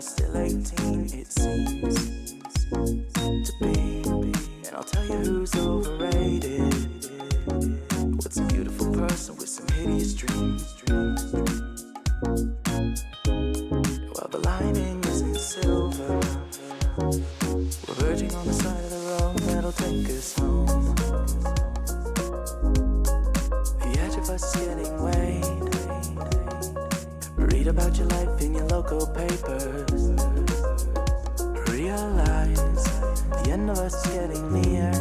are still 18, it seems to be. And I'll tell you who's overrated. What's a beautiful person with some hideous dreams? Well, the lining isn't silver. We're verging on the side of the road that'll take us home. The edge of us is getting weighed. Read about your life in your local papers. Realize the end of us is getting near.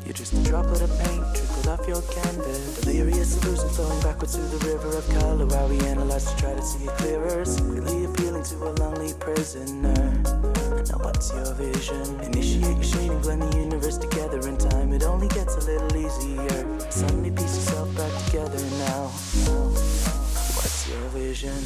You're just a droplet of paint trickled off your canvas. Delirious illusions flowing backwards through the river of color while we analyze to try to see it clearer. Secretly appealing to a lonely prisoner. Now what's your vision? Initiate your shading, blend the universe together. In time it only gets a little easier. Suddenly piece yourself back together now. What's your vision?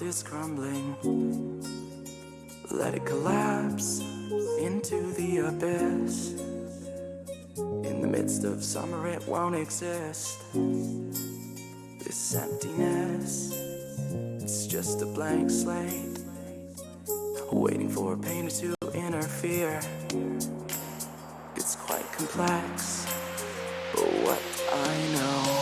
Is crumbling. Let it collapse into the abyss. In the midst of summer it won't exist. This emptiness, it's just a blank slate, waiting for a painter to interfere. It's quite complex, but what I know.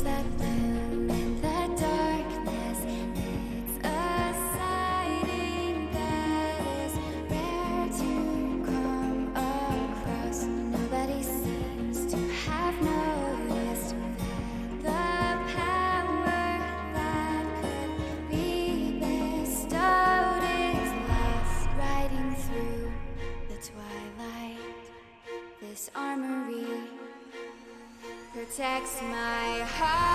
that live in the darkness. It's a sighting that is rare to come across. Nobody seems to have noticed that the power that could be bestowed is lost, riding through the twilight. This armory protects my heart.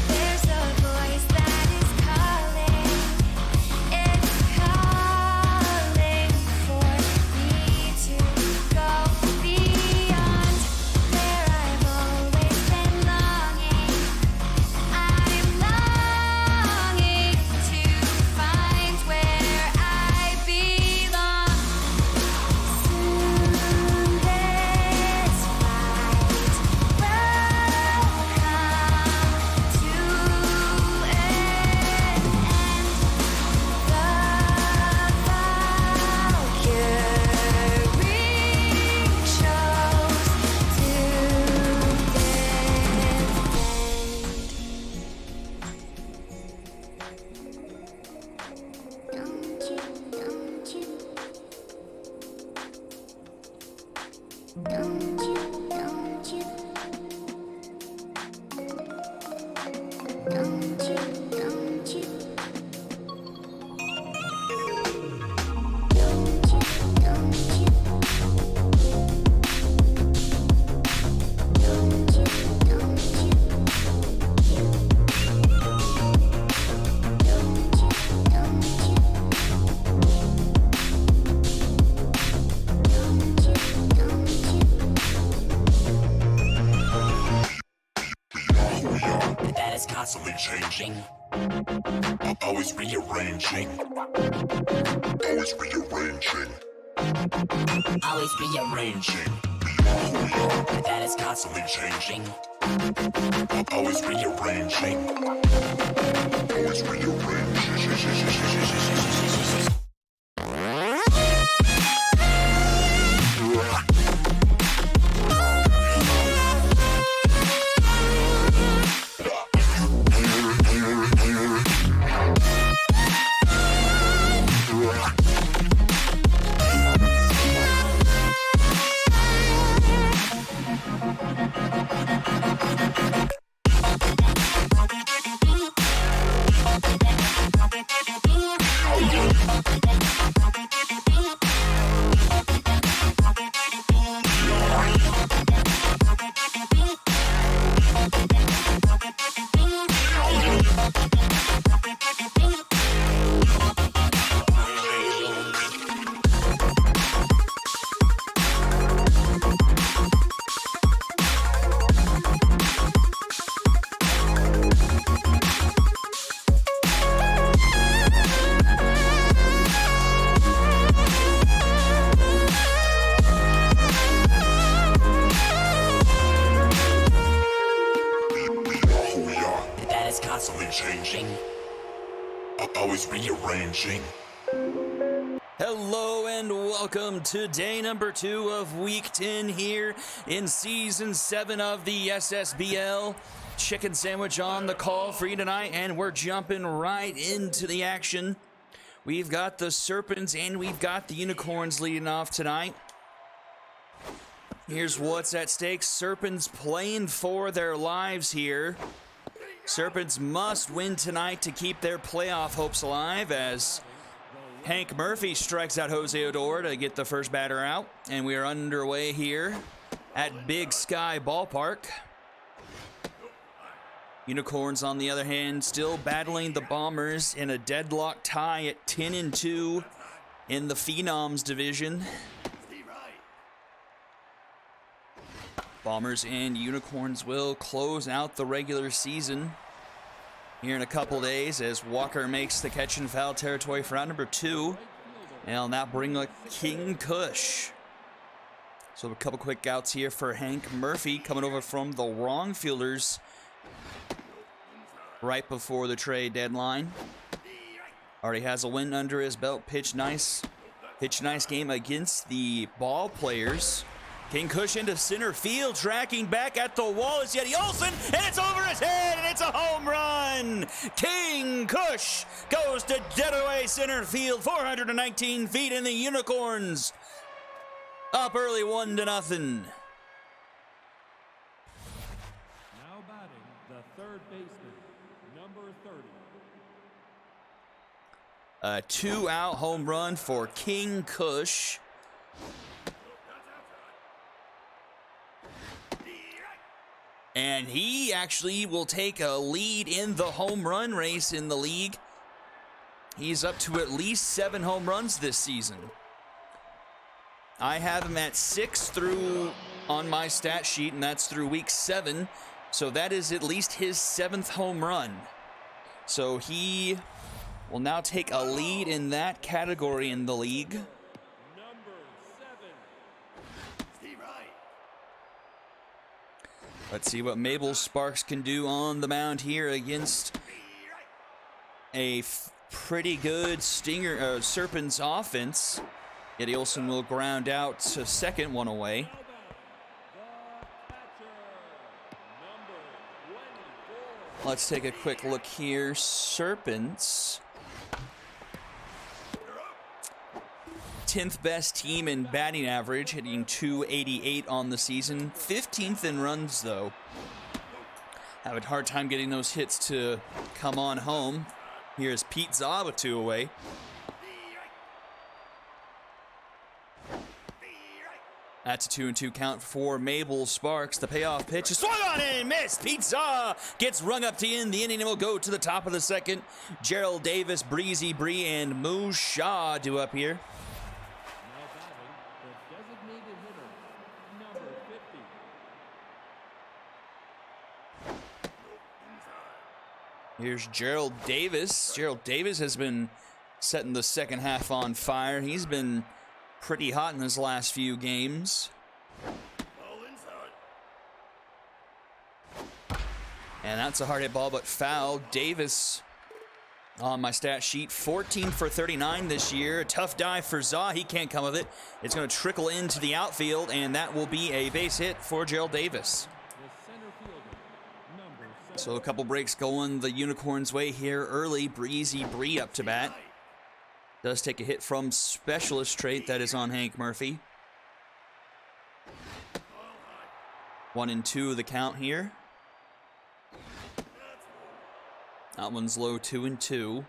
There's a voice that is calling. It's calling for me to go beyond where I've always been longing. I'm longing to find where I belong. Soon this fight will come to an end. The Valkyrie shows to that is constantly changing, always rearranging, always rearranging, always rearranging. That is constantly changing, always rearranging, always rearranging. Constantly changing, always rearranging. Hello and welcome to day number 2 of week 10 here in season 7 of the SSBL. Chicken sandwich on the call for you tonight, and we're jumping right into the action. We've got the Serpents and we've got the Unicorns leading off tonight. Here's what's at stake. Serpents playing for their lives here. Serpents must win tonight to keep their playoff hopes alive as Hank Murphy strikes out Jose Odor to get the first batter out. And we are underway here at Big Sky Ballpark. Unicorns, on the other hand, still battling the Bombers in a deadlock tie at 10-2 in the Phenoms division. Bombers and Unicorns will close out the regular season here in a couple days as Walker makes the catch in foul territory for out number 2. And on that bring up King Kush. So a couple quick outs here for Hank Murphy coming over from the wrong fielders right before the trade deadline. Already has a win under his belt. Pitch nice game against the Ball players. King Kush into center field, tracking back at the wall is Yeti Olson, and it's over his head, and it's a home run. King Kush goes to dead away center field, 419 feet, and the Unicorns up early 1-0. Now batting, the third baseman, number 30. A 2-out home run for King Kush. And he actually will take a lead in the home run race in the league. He's up to at least 7 home runs this season. I have him at 6 through on my stat sheet, and that's through week 7. So that is at least his 7th home run. So he will now take a lead in that category in the league. Number 7. Let's see what Mabel Sparks can do on the mound here against a pretty good Serpents offense. Eddie Olson will ground out to second, one away. Let's take a quick look here. Serpents, 10th best team in batting average, hitting .288 on the season. 15th in runs, though. Have a hard time getting those hits to come on home. Here's Pete Zaw with 2 away. That's a 2-2 count for Mabel Sparks. The payoff pitch is swung on and missed. Pete Zaw gets rung up to end the inning and will go to the top of the second. Gerald Davis, Breezy Bree, and Moose Shaw do up here. Now batting, the designated hitter, number 50. Here's Gerald Davis. Gerald Davis has been setting the second half on fire. He's been pretty hot in his last few games. And that's a hard hit ball, but foul. Davis on my stat sheet, 14 for 39 this year. A tough dive for Zaw. He can't come with it. It's going to trickle into the outfield, and that will be a base hit for Gerald Davis. The center fielder, number 7. So a couple breaks going the Unicorns' way here early. Breezy Bree up to bat. Does take a hit from specialist trait that is on Hank Murphy. 1-2 the count here. That one's low, 2-2.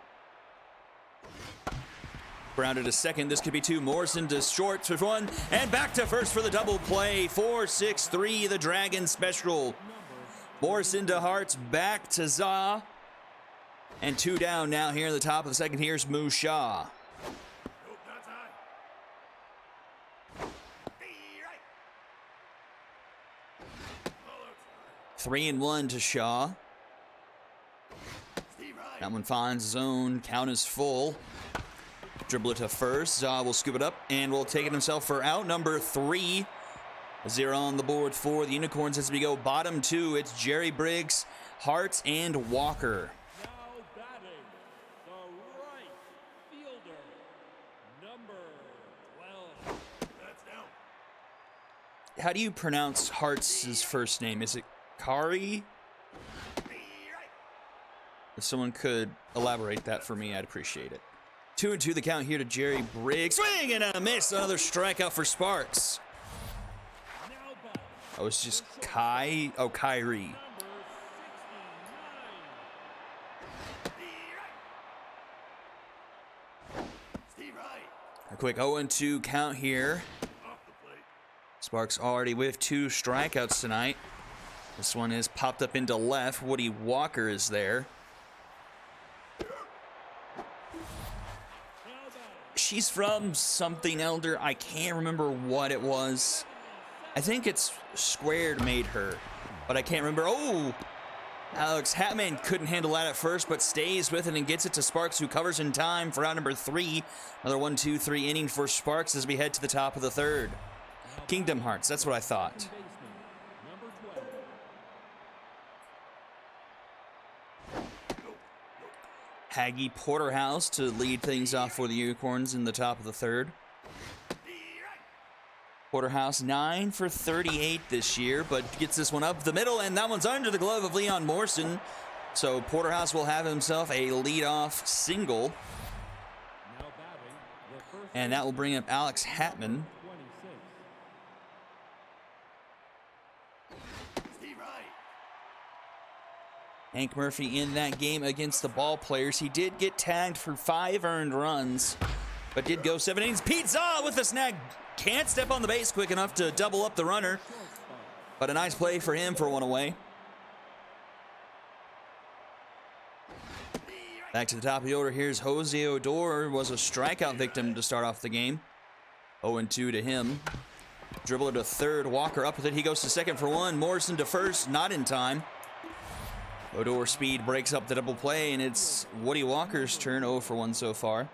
Grounded to second. This could be 2. Morrison to short for 1. And back to first for the double play. 4-6-3, the Dragon special. Morrison to Hearts, back to Zaw. And 2 down now here in the top of the second. Here's Moose Shaw. 3-1 to Shaw. That one finds zone. Count is full. Dribble it to first. Zaw will scoop it up and will take it himself for out number 3. 0 on the board for the Unicorns as we go bottom 2. It's Jerry Briggs, Hartz, and Walker. Now batting, the right fielder, number 12. How do you pronounce Hartz's first name? Is it Kari? If someone could elaborate that for me, I'd appreciate it. 2-2 the count here to Jerry Briggs. Swing and a miss. Another strikeout for Sparks. Oh, it's just Kyrie. Number 69, quick 0-2 count here. Sparks already with 2 strikeouts tonight. This one is popped up into left. Woody Walker is there. She's from something elder. I can't remember what it was. I think it's Squared made her, but I can't remember. Oh, Alex Hatman couldn't handle that at first, but stays with it and gets it to Sparks, who covers in time for out number 3. Another 1-2-3 inning for Sparks as we head to the top of the 3rd. Kingdom Hearts, that's what I thought. Baseman, number 12. Haggy Porterhouse to lead things off for the Unicorns in the top of the 3rd. Porterhouse 9 for 38 this year, but gets this one up the middle, and that one's under the glove of Leon Morrison. So Porterhouse will have himself a leadoff single, Now batting, the first and that will bring up Alex Hatman. 26. Hank Murphy in that game against the Ball Players. He did get tagged for 5 earned runs, but did go 7 innings. Pete Zaw with the snag. Can't step on the base quick enough to double up the runner, but a nice play for him for one away. Back to the top of the order. Here's Jose Odor. Was a strikeout victim to start off the game. 0-2 to him. Dribbler to 3rd. Walker up with it. He goes to 2nd for 1. Morrison to 1st. Not in time. Odor speed breaks up the double play, and it's Woody Walker's turn. 0 for 1 so far.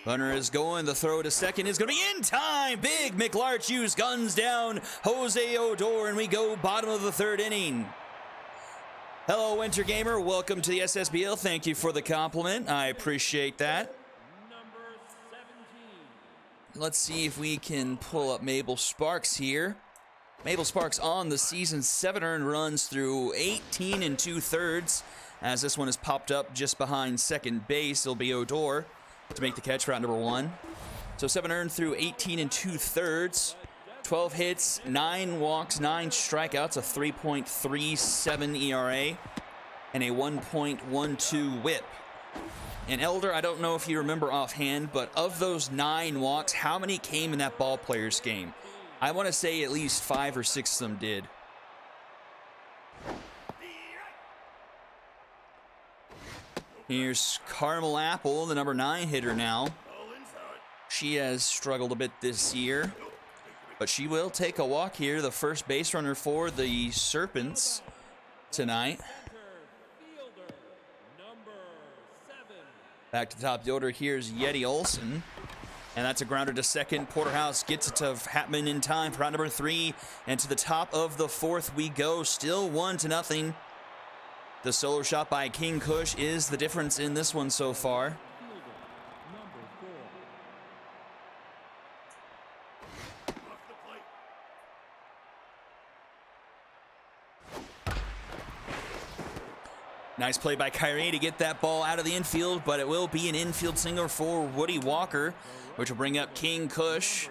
Runner is going. The throw to 2nd is going to be in time. Big McLarch Hughes guns down Jose Odor, and we go bottom of the 3rd inning. Hello, Winter Gamer. Welcome to the SSBL. Thank you for the compliment. I appreciate that. Number 17. Let's see if we can pull up Mabel Sparks here. Mabel Sparks on the season, 7 earned runs through 18 2/3. As this one is popped up just behind second base, it'll be Odor to make the catch for route number 1. So 7 earned through 18 2/3. 12 hits, 9 walks, 9 strikeouts, a 3.37 ERA, and a 1.12 whip. And Elder, I don't know if you remember offhand, but of those 9 walks, how many came in that Ball Players game? I want to say at least 5 or 6 of them did. Here's Carmel Apple, the number 9 hitter now. She has struggled a bit this year, but she will take a walk here, the first base runner for the Serpents tonight. Fielder, number 7. Back to the top of the order, here's Yeti Olson. And that's a grounder to 2nd. Porterhouse gets it to Hatman in time for round number 3. And to the top of the 4th we go. Still 1-0. The solo shot by King Kush is the difference in this one so far. Fielder, number 4. Nice play by Kyrie to get that ball out of the infield, but it will be an infield single for Woody Walker, which will bring up King Kush.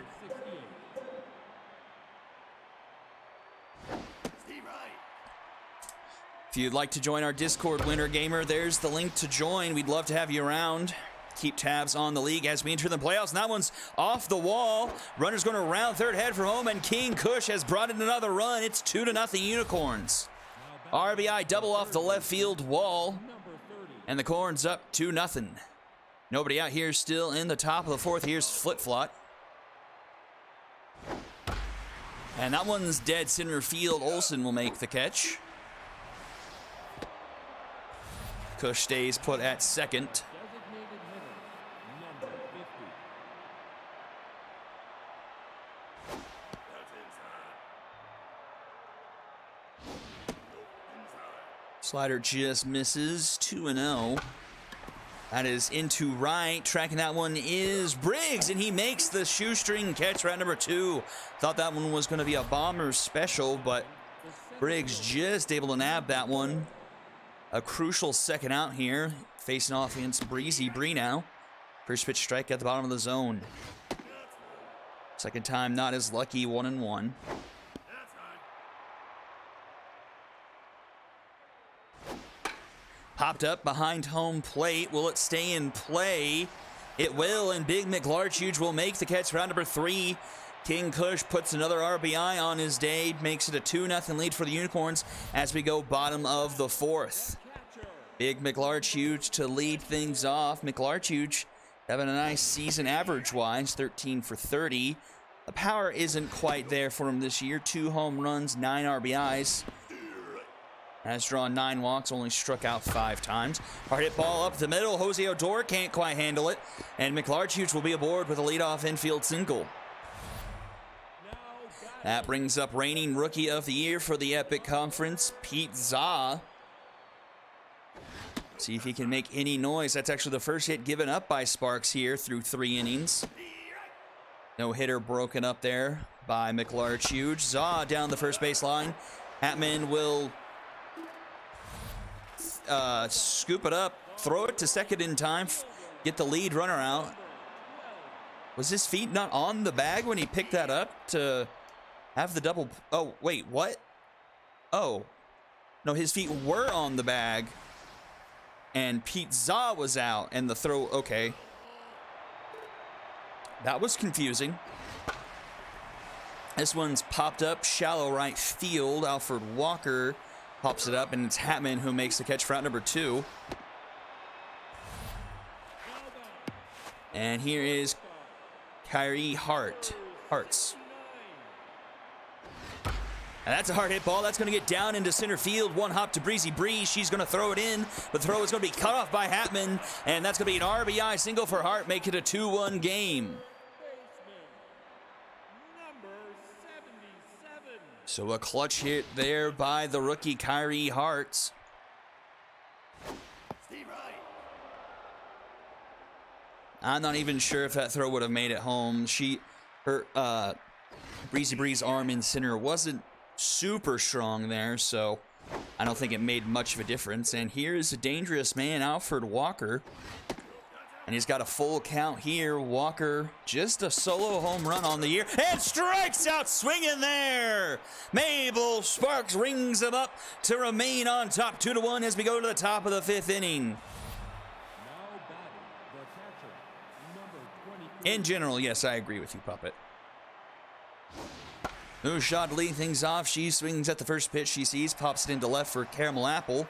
If you'd like to join our Discord, Winter Gamer, there's the link to join. We'd love to have you around. Keep tabs on the league as we enter the playoffs. And that one's off the wall. Runner's going to round third, head for home, and King Kush has brought in another run. It's 2-0 Unicorns. RBI double off the left field wall, and the Corns up 2-0. Nobody out here still in the top of the 4th. Here's Flip Flop. And that one's dead center field. Olsen will make the catch. Kush stays put at 2nd. Designated hitter, number 50. Slider just misses. 2-0. That is into right. Tracking that one is Briggs, and he makes the shoestring catch round number 2. Thought that one was going to be a bomber special, but Briggs just able to nab that one. A crucial second out here, facing off against Breezy Bree now. First pitch strike at the bottom of the zone. Second time not as lucky, 1-1. Popped up behind home plate. Will it stay in play? It will, and Big McLarchuge will make the catch for round number 3. King Kush puts another RBI on his day, makes it a 2-0 lead for the Unicorns as we go bottom of the 4th. Big McLarchuge to lead things off. McLarchuge having a nice season average-wise, 13 for 30. The power isn't quite there for him this year. 2 home runs, 9 RBIs. Has drawn 9 walks, only struck out 5 times. Hard hit ball up the middle. Jose Odor can't quite handle it. And McLarchuge will be aboard with a leadoff infield single. That brings up reigning Rookie of the Year for the Epic Conference, Pete Zah. See if he can make any noise. That's actually the first hit given up by Sparks here through 3 innings. No hitter broken up there by McLarchuge. Zah down the first base line. Hatman will scoop it up, throw it to second in time, get the lead runner out. Was his feet not on the bag when he picked that up to have the double? Oh, wait, what? Oh, no, his feet were on the bag and Pete Zah was out and the throw, okay. That was confusing. This one's popped up, shallow right field. Alfred Walker pops it up, and it's Hatman who makes the catch for out number 2. And here is Kyrie Hartz. And that's a hard hit ball. That's going to get down into center field. One hop to Breezy Bree. She's going to throw it in. The throw is going to be cut off by Hatman, and that's going to be an RBI single for Hart, make it a 2-1 game. So a clutch hit there by the rookie Kyrie Hartz. I'm not even sure if that throw would have made it home. Her Breezy Bree's arm in center wasn't super strong there, so I don't think it made much of a difference. And here's a dangerous man, Alfred Walker. And he's got a full count here. Walker, just a solo home run on the year, and strikes out swinging there. Mabel Sparks rings him up to remain on top, 2-1 as we go to the top of the 5th inning. In general, yes, I agree with you, Puppet. Ushad to lead things off. She swings at the first pitch she sees, pops it into left for Caramel Apple,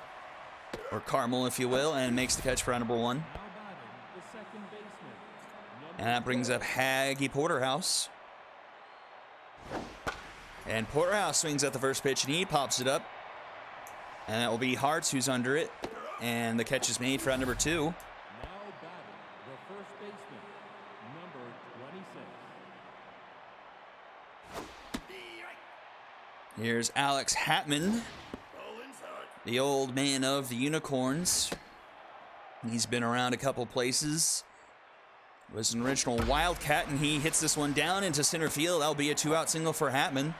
or Caramel, if you will, and makes the catch for round number 1. And that brings up Haggy Porterhouse. And Porterhouse swings at the first pitch, and he pops it up. And that will be Hartz who's under it. And the catch is made for round number 2. Now batting, the first baseman, number 26. Here's Alex Hatman, the old man of the Unicorns. He's been around a couple places. Was an original Wildcat, and he hits this one down into center field. That'll be a 2-out single for Hatman.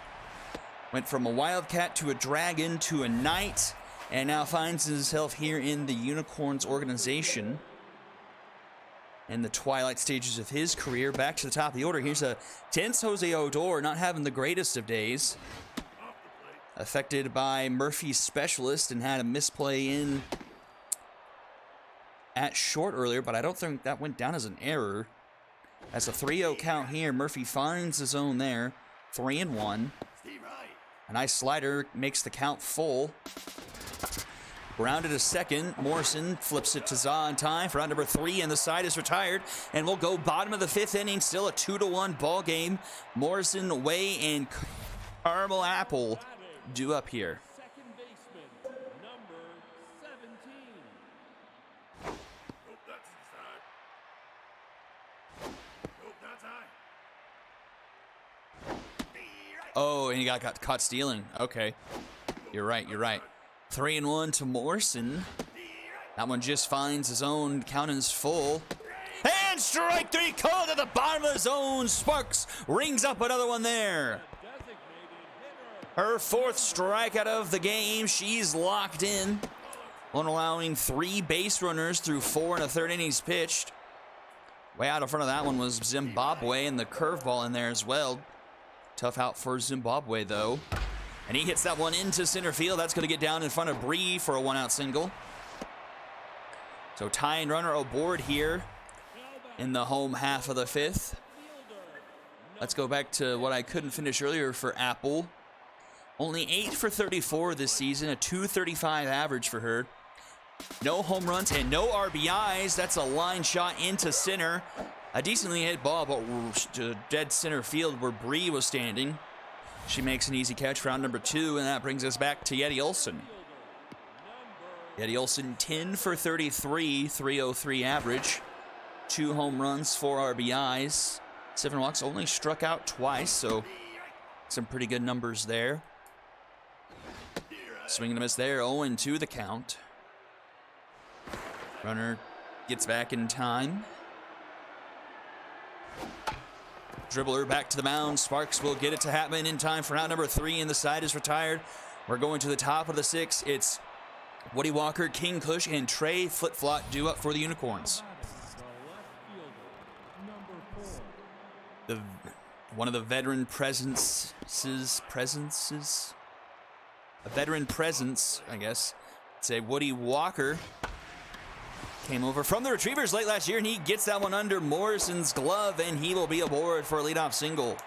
Went from a Wildcat to a Dragon to a Knight, and now finds himself here in the Unicorns organization. In the twilight stages of his career, back to the top of the order. Here's a tense Jose Odor, not having the greatest of days. Affected by Murphy's specialist and had a misplay in at short earlier, but I don't think that went down as an error. As a 3-0 count here, Murphy finds his own there. 3-1. A nice slider makes the count full. Grounded to second. Morrison flips it to Zah in time for round number 3, and the side is retired. And we'll go bottom of the 5th inning. Still a 2-1 ball game. Morrison, Way, and Caramel Apple due up here. Second baseman, number 17. Oh, and he got caught stealing. Okay. You're right. 3-1 to Morrison. That one just finds his own. Count is full. And strike 3 called at the bottom of the zone. Sparks rings up another one there. Her 4th strikeout of the game. She's locked in. One allowing 3 base runners through 4 1/3 innings pitched. Way out in front of that one was Zimbabwe, and the curveball in there as well. Tough out for Zimbabwe, though. And he hits that one into center field. That's going to get down in front of Bree for a 1-out single. So tying runner aboard here in the home half of the fifth. Let's go back to what I couldn't finish earlier for Apple. Only 8 for 34 this season, a .235 average for her. No home runs and no RBIs. That's a line shot into center. A decently hit ball, but to dead center field where Bree was standing. She makes an easy catch for round number 2, and that brings us back to Yeti Olson. Yeti Olson, 10 for 33, .303 average. 2 home runs, 4 RBIs. 7 walks, only struck out twice, so some pretty good numbers there. Swing and a miss there, 0-2 the count. Runner gets back in time. Dribbler back to the mound. Sparks will get it to Hatman in time for out number 3, and the side is retired. We're going to the top of the 6. It's Woody Walker, King Kush, and Trey Flitflot due up for the Unicorns. One of the veteran presences, a veteran presence, I guess. Say Woody Walker came over from the Retrievers late last year, and he gets that one under Morrison's glove, and he will be aboard for a leadoff single.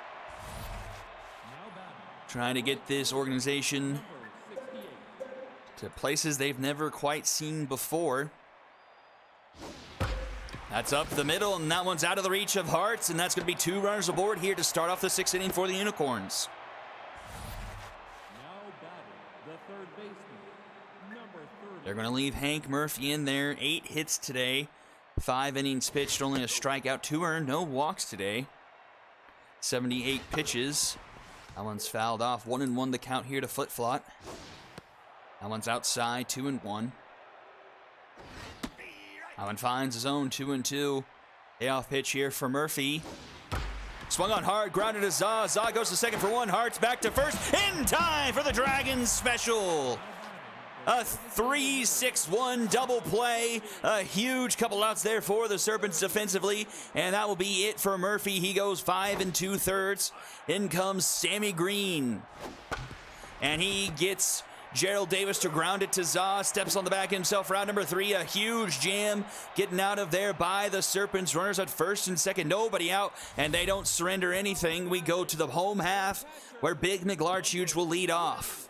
Trying to get this organization to places they've never quite seen before. That's up the middle, and that one's out of the reach of Hartz, and that's going to be 2 runners aboard here to start off the 6th inning for the Unicorns. Now batting, the third baseman, number 30. They're going to leave Hank Murphy in there. 8 hits today, 5 innings pitched, only a strikeout, 2 earned, no walks today. 78 pitches. That one's fouled off. 1-1 the count here to Flitflot. That one's outside, 2-1. That one finds his own, 2-2. Payoff pitch here for Murphy. Swung on hard, grounded to Zaw. Zaw goes to second for 1. Hart's back to first in time for the Dragons special. A 3-6-1 double play. A huge couple outs there for the Serpents defensively. And that will be it for Murphy. He goes 5 2/3. In comes Sammy Green. And he gets Gerald Davis to ground it to Zaw. Steps on the back himself. Round number 3. A huge jam getting out of there by the Serpents. Runners at first and second. Nobody out. And they don't surrender anything. We go to the home half where Big McLarchuge will lead off.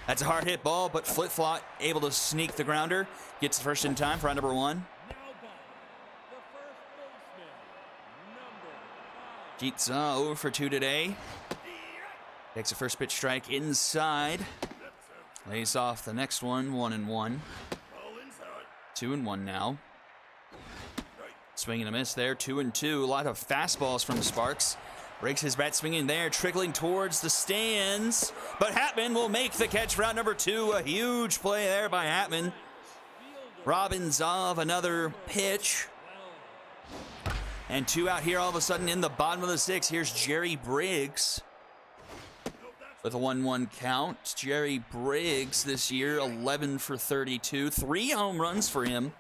That's a hard hit ball, but Flitflot able to sneak the grounder. Gets the first in time for round number 1. Now batting, the first baseman, number 5. Jeet Zaw 0 for 2 today. Takes a first pitch strike inside. Lays off the next one, 1-1. 2-1 now. Swing and a miss there, 2-2. A lot of fastballs from Sparks. Breaks his bat swinging there, trickling towards the stands. But Hatman will make the catch for round number 2. A huge play there by Hatman. Robin Zov, another pitch. And 2 out here all of a sudden in the bottom of the 6th. Here's Jerry Briggs with a 1-1 count. Jerry Briggs this year, 11 for 32. 3 home runs for him.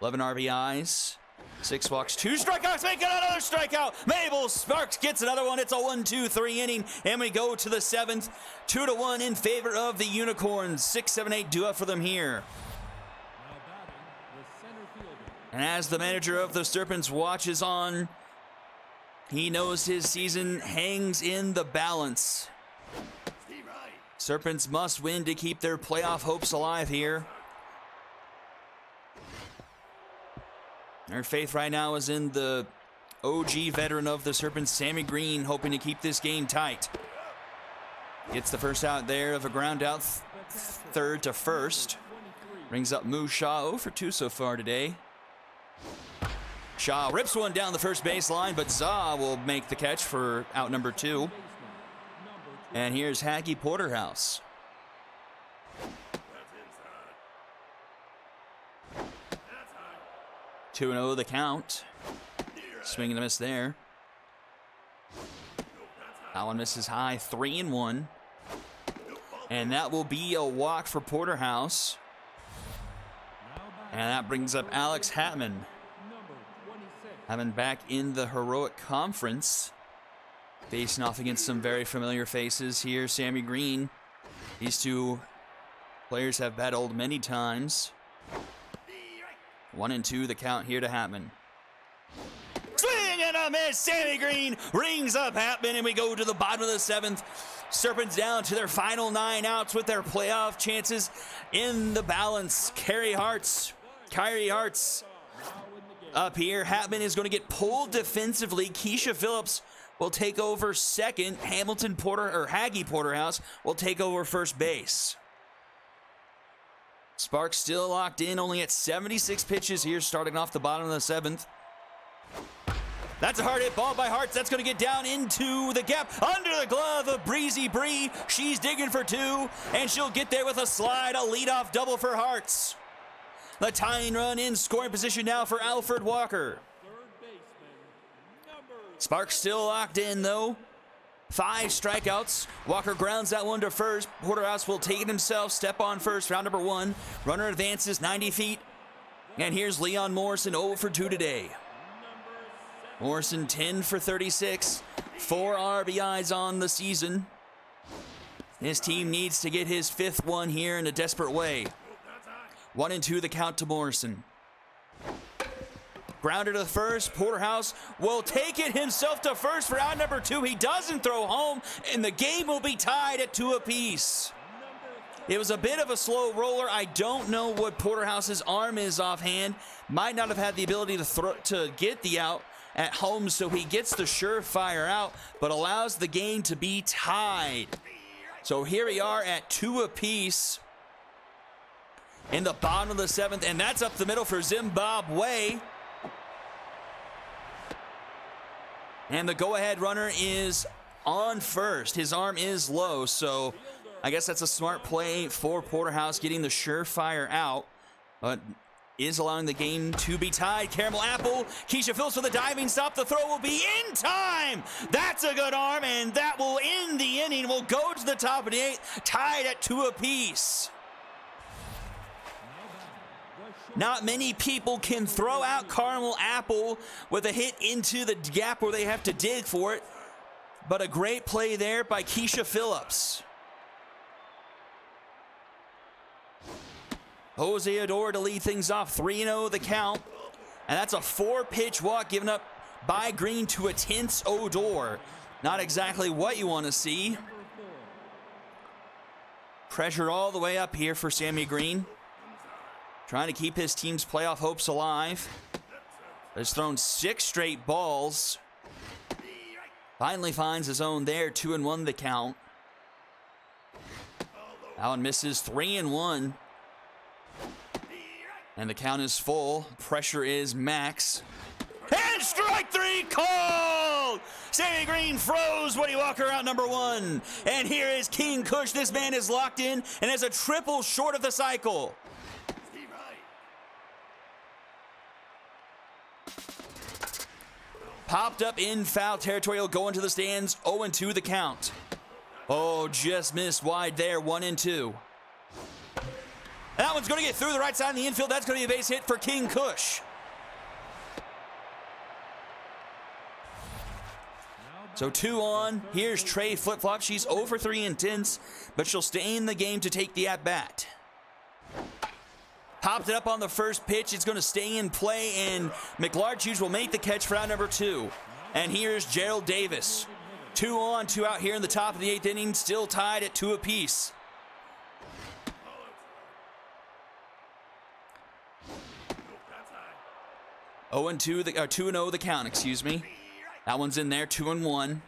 11 RBIs. 6 walks, 2 strikeouts, make it another strikeout. Mabel Sparks gets another one. It's a 1-2-3 inning, and we go to the 7th. 2-1 in favor of the Unicorns. 6, 7, 8 due up for them here. Now batting, the center fielder, And as the manager of the Serpents watches on, he knows his season hangs in the balance. Serpents must win to keep their playoff hopes alive here. Their faith right now is in the OG veteran of the Serpents, Sammy Green, hoping to keep this game tight. Gets the first out there of a ground out, third to first. Brings up Moo Shaw, 0 for 2 so far today. Shaw rips one down the first baseline, but Zaw will make the catch for out number 2. And here's Hacky Porterhouse. 2-0 the count. Swing and a miss there. That one misses high, 3-1. And that will be a walk for Porterhouse. And that brings up Alex Hatman. number 26. Having back in the Heroic Conference. Facing off against some very familiar faces here. Sammy Green. These two Players have battled many times. 1-2, the count here to Hatman. Swing and a miss. Sammy Green rings up Hatman, and we go to the bottom of the 7th. Serpents down to their final 9 outs with their playoff chances in the balance. Kyrie Hartz up here. Hatman is going to get pulled defensively. Keisha Phillips will take over second. Haggy Porterhouse will take over first base. Sparks still locked in, only at 76 pitches here, starting off the bottom of the 7th. That's a hard hit ball by Hartz. That's going to get down into the gap under the glove of Breezy Bree. She's digging for 2, and she'll get there with a slide, a leadoff double for Hartz. The tying run in scoring position now for Alfred Walker. Sparks still locked in, though. 5 strikeouts. Walker grounds that one to first. Porterhouse will take it himself. Step on first, round number 1. Runner advances 90 feet. And here's Leon Morrison, 0 for 2 today. Morrison 10 for 36, 4 RBIs on the season. His team needs to get his 5th one here in a desperate way. 1-2 the count to Morrison. Grounded to the first. Porterhouse will take it himself to first for out number 2. He doesn't throw home, and the game will be tied at 2 apiece. It was a bit of a slow roller. I don't know what Porterhouse's arm is offhand. Might not have had the ability to get the out at home, so he gets the surefire out, but allows the game to be tied. So here we are at 2 apiece in the bottom of the 7th, and that's up the middle for Zimbabwe. And the go-ahead runner is on first. His arm is low, so I guess that's a smart play for Porterhouse, getting the surefire out, but is allowing the game to be tied. Caramel Apple, Keisha Phillips with a diving stop. The throw will be in time. That's a good arm, and that will end the inning. We'll go to the top of the 8th, tied at 2 apiece. Not many people can throw out Caramel Apple with a hit into the gap where they have to dig for it, but a great play there by Keisha Phillips. Jose Adore to lead things off, 3-0 the count. And that's a 4-pitch walk given up by Green to a tense Odor. Not exactly what you want to see. Pressure all the way up here for Sammy Green. Trying to keep his team's playoff hopes alive. Has thrown 6 straight balls. Finally finds his own there, 2-1 the count. Allen misses 3-1. And the count is full. Pressure is max. And strike 3 called! Sammy Green froze Woody Walker out number 1. And here is King Kush. This man is locked in and has a triple short of the cycle. Popped up in foul territory. He'll go into the stands. 0-2 the count. Oh, just missed wide there. 1-2. That one's going to get through the right side of the infield. That's going to be a base hit for King Kush. So 2 on. Here's Trey Flip-Flop. She's 0 for 3 intense, but she'll stay in the game to take the at-bat. Popped it up on the first pitch. It's going to stay in play, and McLarchus will make the catch for out number 2. And here's Gerald Davis. 2 on, 2 out here in the top of the 8th inning. Still tied at 2 apiece. Oh, 2-0 the count, excuse me. That one's in there, 2-1.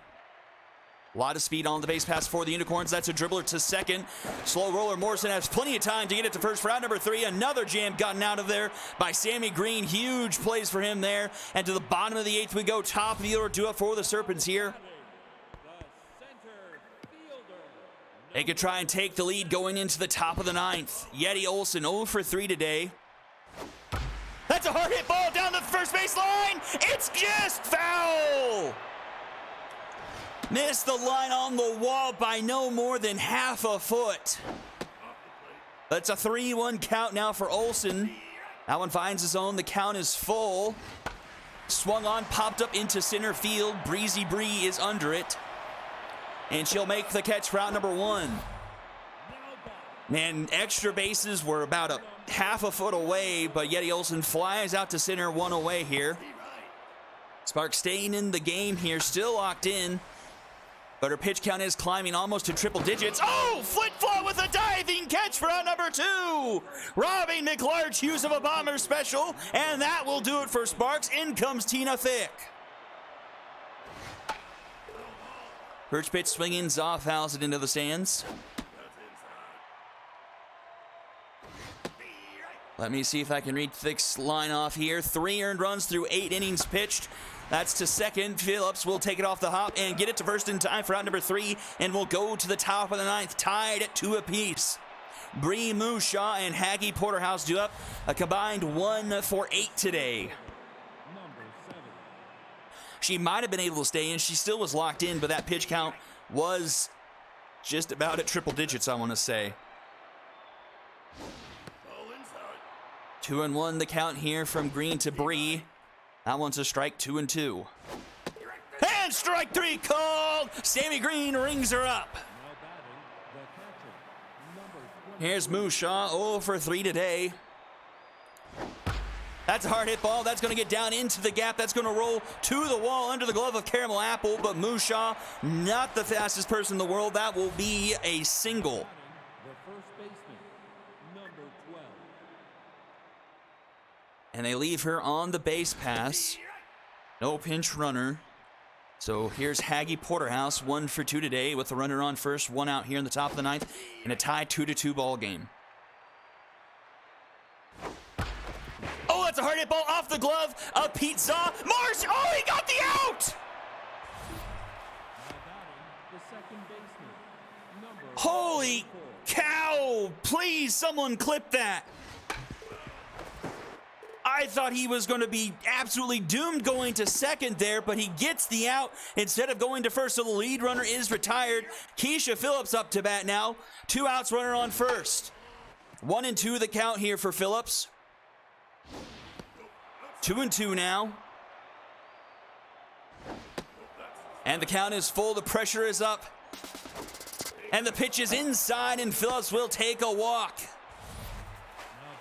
A lot of speed on the base pass for the Unicorns. That's a dribbler to second. Slow roller. Morrison has plenty of time to get it to first for out number 3. Another jam gotten out of there by Sammy Green. Huge plays for him there. And to the bottom of the 8th we go. Top of the order due up for the Serpents here. They could try and take the lead going into the top of the 9th. Yeti Olsen 0 for 3 today. That's a hard hit ball down the first base line. It's just foul. Missed the line on the wall by no more than half a foot. That's a 3-1 count now for Olsen. That one finds his own. The count is full. Swung on, popped up into center field. Breezy Bree is under it. And she'll make the catch for out number 1. Man, extra bases were about a half a foot away, but Yeti Olsen flies out to center, one away here. Sparks staying in the game here, still locked in, but her pitch count is climbing almost to triple digits. Oh, flip-flop with a diving catch for out number 2. Robbing McLarch use of a bomber special, and that will do it for Sparks. In comes Tina Thick. First pitch swinging, Zaw fouls it into the stands. Let me see if I can read Thick's line off here. 3 earned runs through 8 innings pitched. That's to second. Phillips will take it off the hop and get it to first in time for out number 3, and will go to the top of the 9th, tied at 2 apiece. Bree Mushaw and Haggy Porterhouse do up a combined 1 for 8 today. She might have been able to stay in. She still was locked in, but that pitch count was just about at triple digits, I want to say. 2-1 the count here from Green to Bree. That one's a strike, 2-2. And strike 3 called. Sammy Green rings her up. Here's Mushaw, 0 for 3 today. That's a hard hit ball. That's going to get down into the gap. That's going to roll to the wall under the glove of Caramel Apple, but Mushaw, not the fastest person in the world. That will be a single. The first baseman, number 12. And they leave her on the base pass. No pinch runner. So here's Haggy Porterhouse, 1 for 2 today with the runner on first, 1 out here in the top of the 9th, in a tie 2-2 ball game. Oh, that's a hard hit ball off the glove of Pete Zaw. Marsh, oh, he got the out! The second baseman, number Holy cow! Please, someone clip that. I thought he was going to be absolutely doomed going to second there, but he gets the out instead of going to first, so the lead runner is retired. Keisha Phillips up to bat now. 2 outs, runner on first. 1-2 the count here for Phillips. 2-2 now. And the count is full, the pressure is up. And the pitch is inside, and Phillips will take a walk.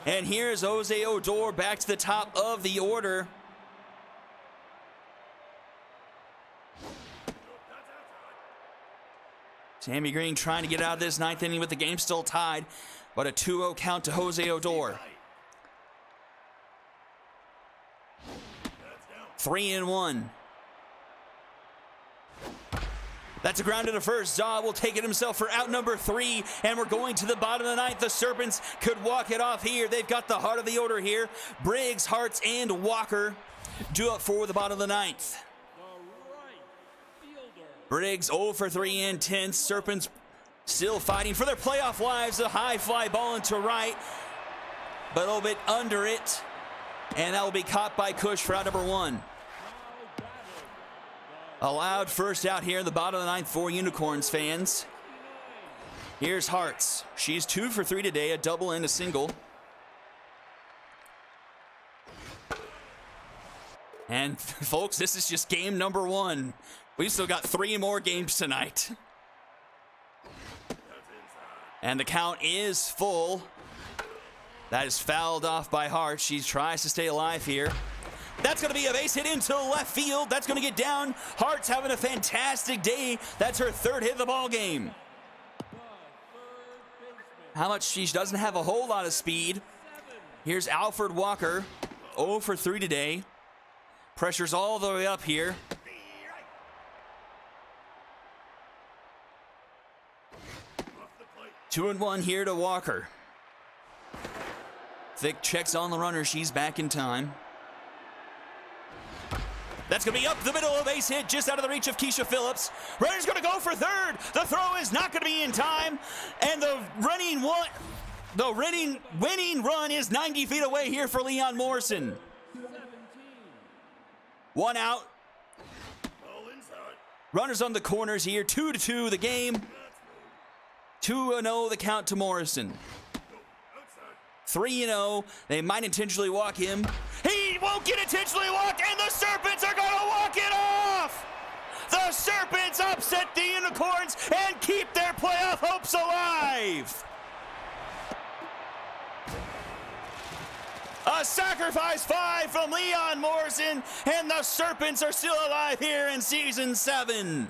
And here's Jose Odor back to the top of the order. Sammy Green trying to get out of this 9th inning with the game still tied, but a 2-0 count to Jose Odor. 3-1. That's a ground to the first. Zaw will take it himself for out number 3, and we're going to the bottom of the 9th. The Serpents could walk it off here. They've got the heart of the order here. Briggs, Hartz, and Walker do up for the bottom of the 9th. Briggs 0 for 3 and 10. Serpents still fighting for their playoff lives. A high fly ball into right, but a little bit under it, and that will be caught by Cush for out number 1. Allowed first out here in the bottom of the 9th for Unicorns fans. Here's Hartz. She's 2 for 3 today, a double and a single. And folks, this is just game number 1. We've still got 3 more games tonight. And the count is full. That is fouled off by Hart. She tries to stay alive here. That's going to be a base hit into left field. That's going to get down. Hart's having a fantastic day. That's her 3rd hit of the ball game. How much? She doesn't have a whole lot of speed. Here's Alfred Walker, 0 for 3 today. Pressure's all the way up here. Two and 1 here to Walker. Thick checks on the runner. She's back in time. That's going to be up the middle, a base hit just out of the reach of Keisha Phillips. Runner's going to go for 3rd. The throw is not going to be in time. And the winning run is 90 feet away here for Leon Morrison. 1 out. Runners on the corners here. 2-2 the game. 2-0 the count to Morrison. 3-0. They might intentionally walk him. He won't get intentionally walked, and the Serpents are going to walk it off! The Serpents upset the Unicorns and keep their playoff hopes alive! A sacrifice fly from Leon Morrison, and the Serpents are still alive here in Season 7.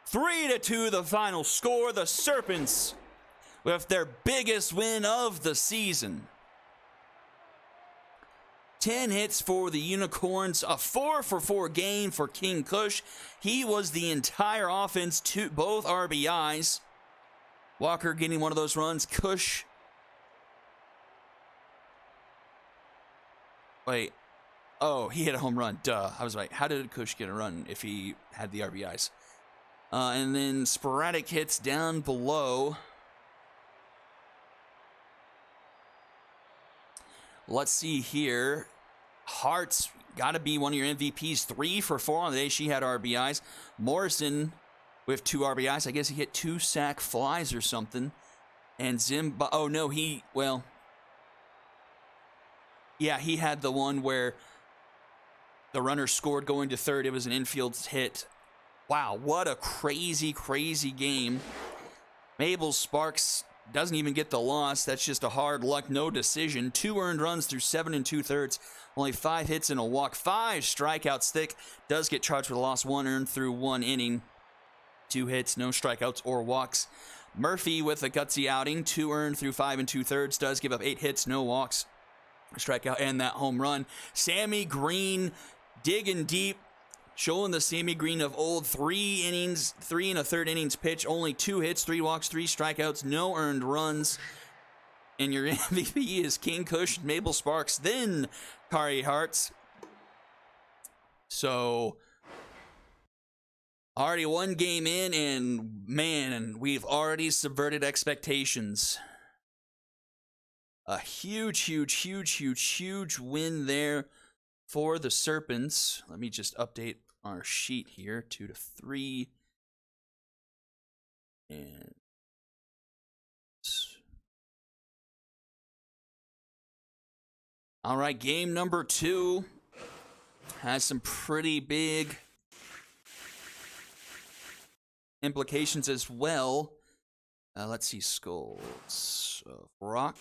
Three to 2, the final score. The Serpents with their biggest win of the season. 10 hits for the Unicorns, a 4-for-4 game for King Kush. He was the entire offense, to both RBIs. Walker getting one of those runs. Kush. Wait. Oh, he hit a home run. Duh. I was like, how did Kush get a run if he had the RBIs? And then sporadic hits down below. Let's see here. Hart's got to be one of your MVPs. 3-for-4 on the day she had RBIs. Morrison with 2 RBIs. I guess he hit 2 sac flies or something. And Zimba. Oh, no, yeah, he had the one where the runner scored going to third. It was an infield hit. Wow, what a crazy, crazy game. Mabel Sparks doesn't even get the loss. That's just a hard luck, no decision. 2 earned runs through 7 2/3. Only 5 hits and a walk. 5 strikeouts. Thick does get charged with a loss. 1 earned through 1 inning. 2 hits, no strikeouts or walks. Murphy with a gutsy outing. 2 earned through 5 2/3. Does give up 8 hits, no walks. Strikeout and that home run. Sammy Green digging deep. Showing the Sammy Green of old. 3 innings, 3 1/3 innings pitch. Only 2 hits, 3 walks, 3 strikeouts, no earned runs. And your MVP is King Kush, Mabel Sparks, then Kari Hartz. So, already 1 game in, and man, we've already subverted expectations. A huge win there for the Serpents. Let me just update our sheet here. 2 to 3. And all right, game number 2 has some pretty big implications as well. Let's see, Skulls of Rock.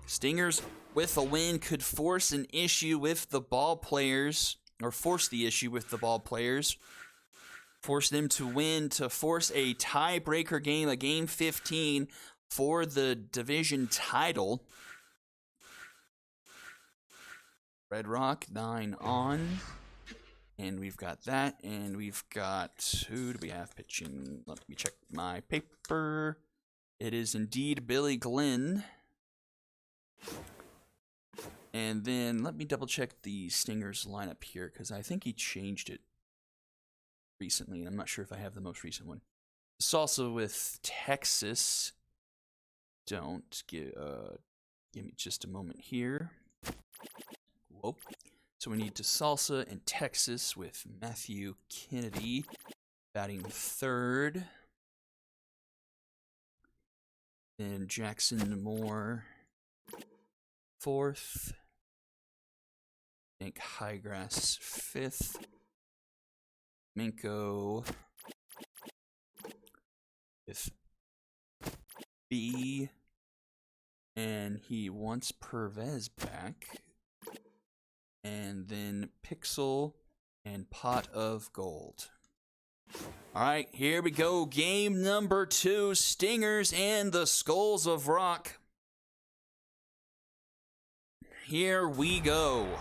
Stingers with a win could force an issue with the ball players, or force the issue with the ball players. Force them to win to force a tiebreaker game, a game 15 for the division title. Red Rock, 9 on. And we've got that, and we've got, who do we have pitching? Let me check my paper. It is indeed Billy Glenn. And then let me double check the Stingers lineup here, because I think he changed it recently, and I'm not sure if I have the most recent one. Salsa with Texas. Don't give me just a moment here. Whoa. So we need to Salsa and Texas with Matthew Kennedy batting 3rd. Then Jackson Moore 4th. Nick Highgrass 5th. Minko with B. And he wants Pervez back. And then Pixel and Pot of Gold. All right, here we go. Game number 2, Stingers and the Skulls of Rock. Here we go.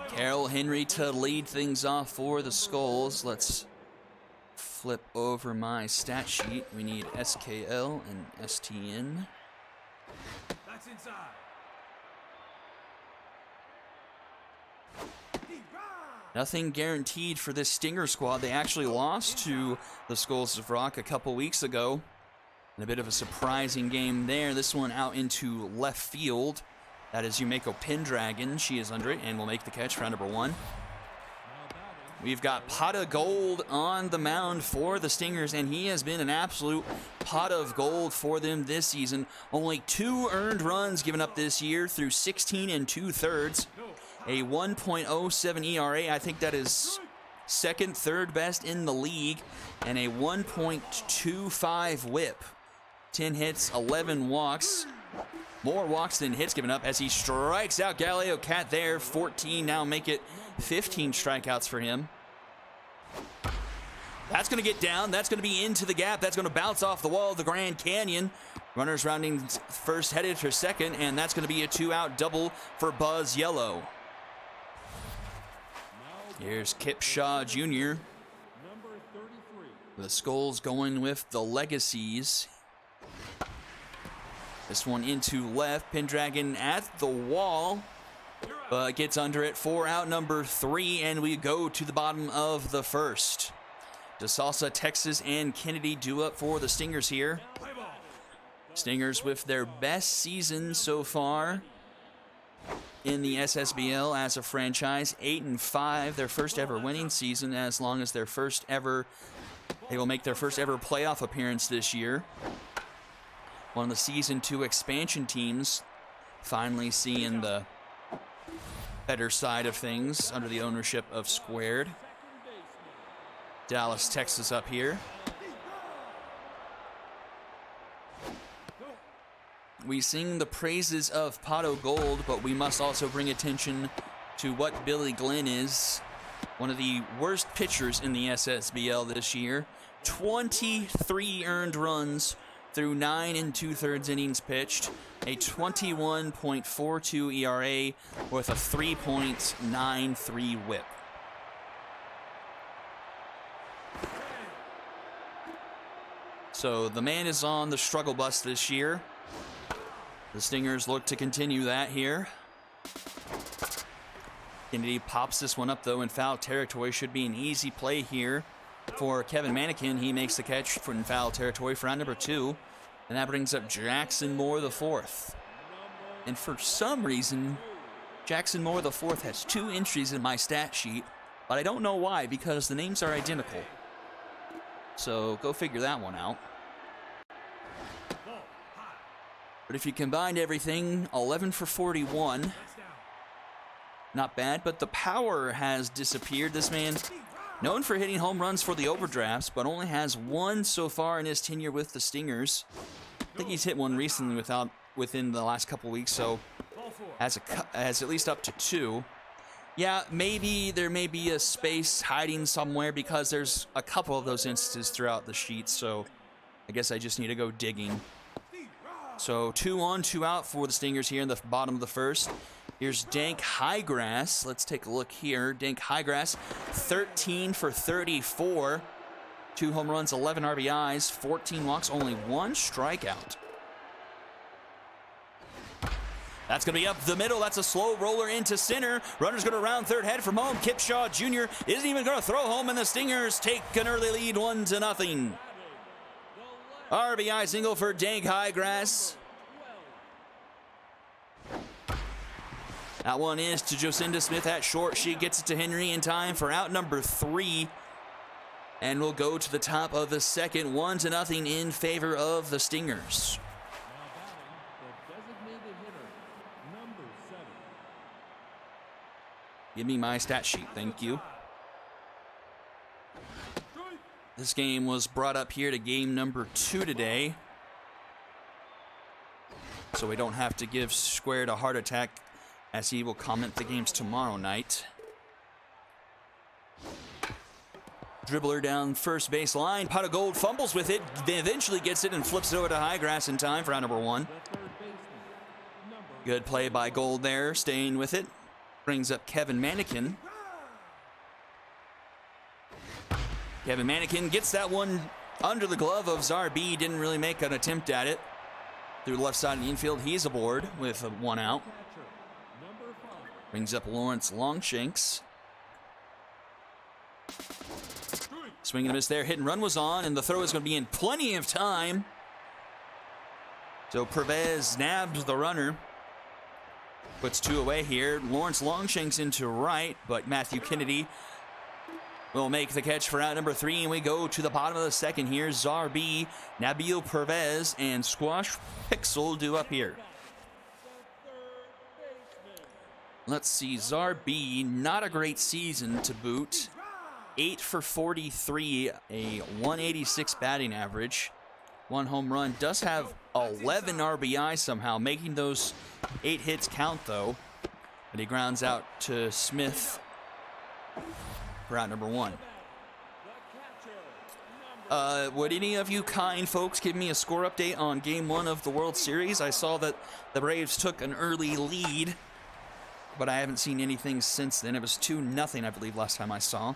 Carroll Henry to lead things off for the Skulls. Let's flip over my stat sheet. We need SKL and STN. That's inside. Nothing guaranteed for this Stinger squad. They actually lost to the Skulls of Rock a couple weeks ago. And a bit of a surprising game there. This one out into left field. That is Yumeko Pendragon. She is under it and will make the catch for round number 1. we've got Pot of Gold on the mound for the Stingers, and he has been an absolute pot of gold for them this season. Only 2 earned runs given up this year through 16 2/3. A 1.07 ERA. I think that is second, third best in the league, and a 1.25 whip. 10 hits, 11 walks. More walks than hits given up as he strikes out Galileo Cat there. 14 now make it 15 strikeouts for him. That's going to get down. That's going to be into the gap. That's going to bounce off the wall of the Grand Canyon. Runners rounding first, headed for second, and that's going to be a 2-out double for Buzz Yellow. Here's Kip Shaw Jr. Number 33. The Skulls going with the Legacies. This one into left. Pendragon at the wall, but gets under it for out number 3, and we go to the bottom of the first. DeSalsa, Texas, and Kennedy due up for the Stingers here. Stingers with their best season so far in the SSBL as a franchise, 8-5, their first ever winning season, as long as their first ever, they will make their first ever playoff appearance this year. One of the Season 2 expansion teams finally seeing the better side of things under the ownership of Squared. Dallas, Texas up here. We sing the praises of Pot of Gold, but we must also bring attention to what Billy Glenn is. One of the worst pitchers in the SSBL this year. 23 earned runs through 9 2/3 innings pitched. A 21.42 ERA with a 3.93 whip. So the man is on the struggle bus this year. The Stingers look to continue that here. Kennedy pops this one up, though, in foul territory. Should be an easy play here for Kevin Manikin. He makes the catch in foul territory for round number 2. And that brings up Jackson Moore the 4th. And for some reason, Jackson Moore the 4th has 2 entries in my stat sheet. But I don't know why, because the names are identical. So go figure that one out. But if you combined everything, 11 for 41. Not bad, but the power has disappeared. This man, known for hitting home runs for the overdrafts, but only has 1 so far in his tenure with the Stingers. I think he's hit 1 recently within the last couple weeks, so has at least up to 2. Yeah, maybe there may be a space hiding somewhere because there's a couple of those instances throughout the sheet, so I guess I just need to go digging. So 2 on, 2 out for the Stingers here in the bottom of the first. Here's Dank Highgrass. Let's take a look here. Dank Highgrass, 13 for 34. 2 home runs, 11 RBIs, 14 walks, only 1 strikeout. That's going to be up the middle. That's a slow roller into center. Runner's going to round third, head from home. Kip Shaw Jr. isn't even going to throw home, and the Stingers take an early lead 1-0. RBI single for Dank Highgrass. That one is to Jocinda Smith at short. She gets it to Henry in time for out number 3. And we'll go to the top of the second, 1-0 in favor of the Stingers. The designated hitter, number 7. Give me my stat sheet, thank you. This game was brought up here to game number 2 today, so we don't have to give Squared a heart attack, as he will comment the games tomorrow night. Dribbler down first base line. Pot of Gold fumbles with it, then eventually gets it and flips it over to Highgrass in time for round number 1. The third baseman, number Good play by Gold there, staying with it. Brings up Kevin Manikin. Kevin Manikin gets that one under the glove of Zarbi. Didn't really make an attempt at it. Through the left side of the infield, he's aboard with a 1 out. catcher, number 5. Brings up Lawrence Longshanks. Swing and a miss there. Hit and run was on, and the throw is going to be in plenty of time. So Pervez nabbed the runner. Puts 2 away here. Lawrence Longshanks into right, but Matthew Kennedy will make the catch for out number 3, and we go to the bottom of the second here. Zarbi, Nabil Pervez, and Squash Pixel due up here. Let's see, Zarbi, not a great season to boot. 8 for 43, a 186 batting average. 1 home run, does have 11 RBI somehow, making those 8 hits count though. But he grounds out to Smith for out number 1. Would any of you kind folks give me a score update on Game 1 of the World Series? I saw that the Braves took an early lead, but I haven't seen anything since then. It was 2-0, I believe, last time I saw.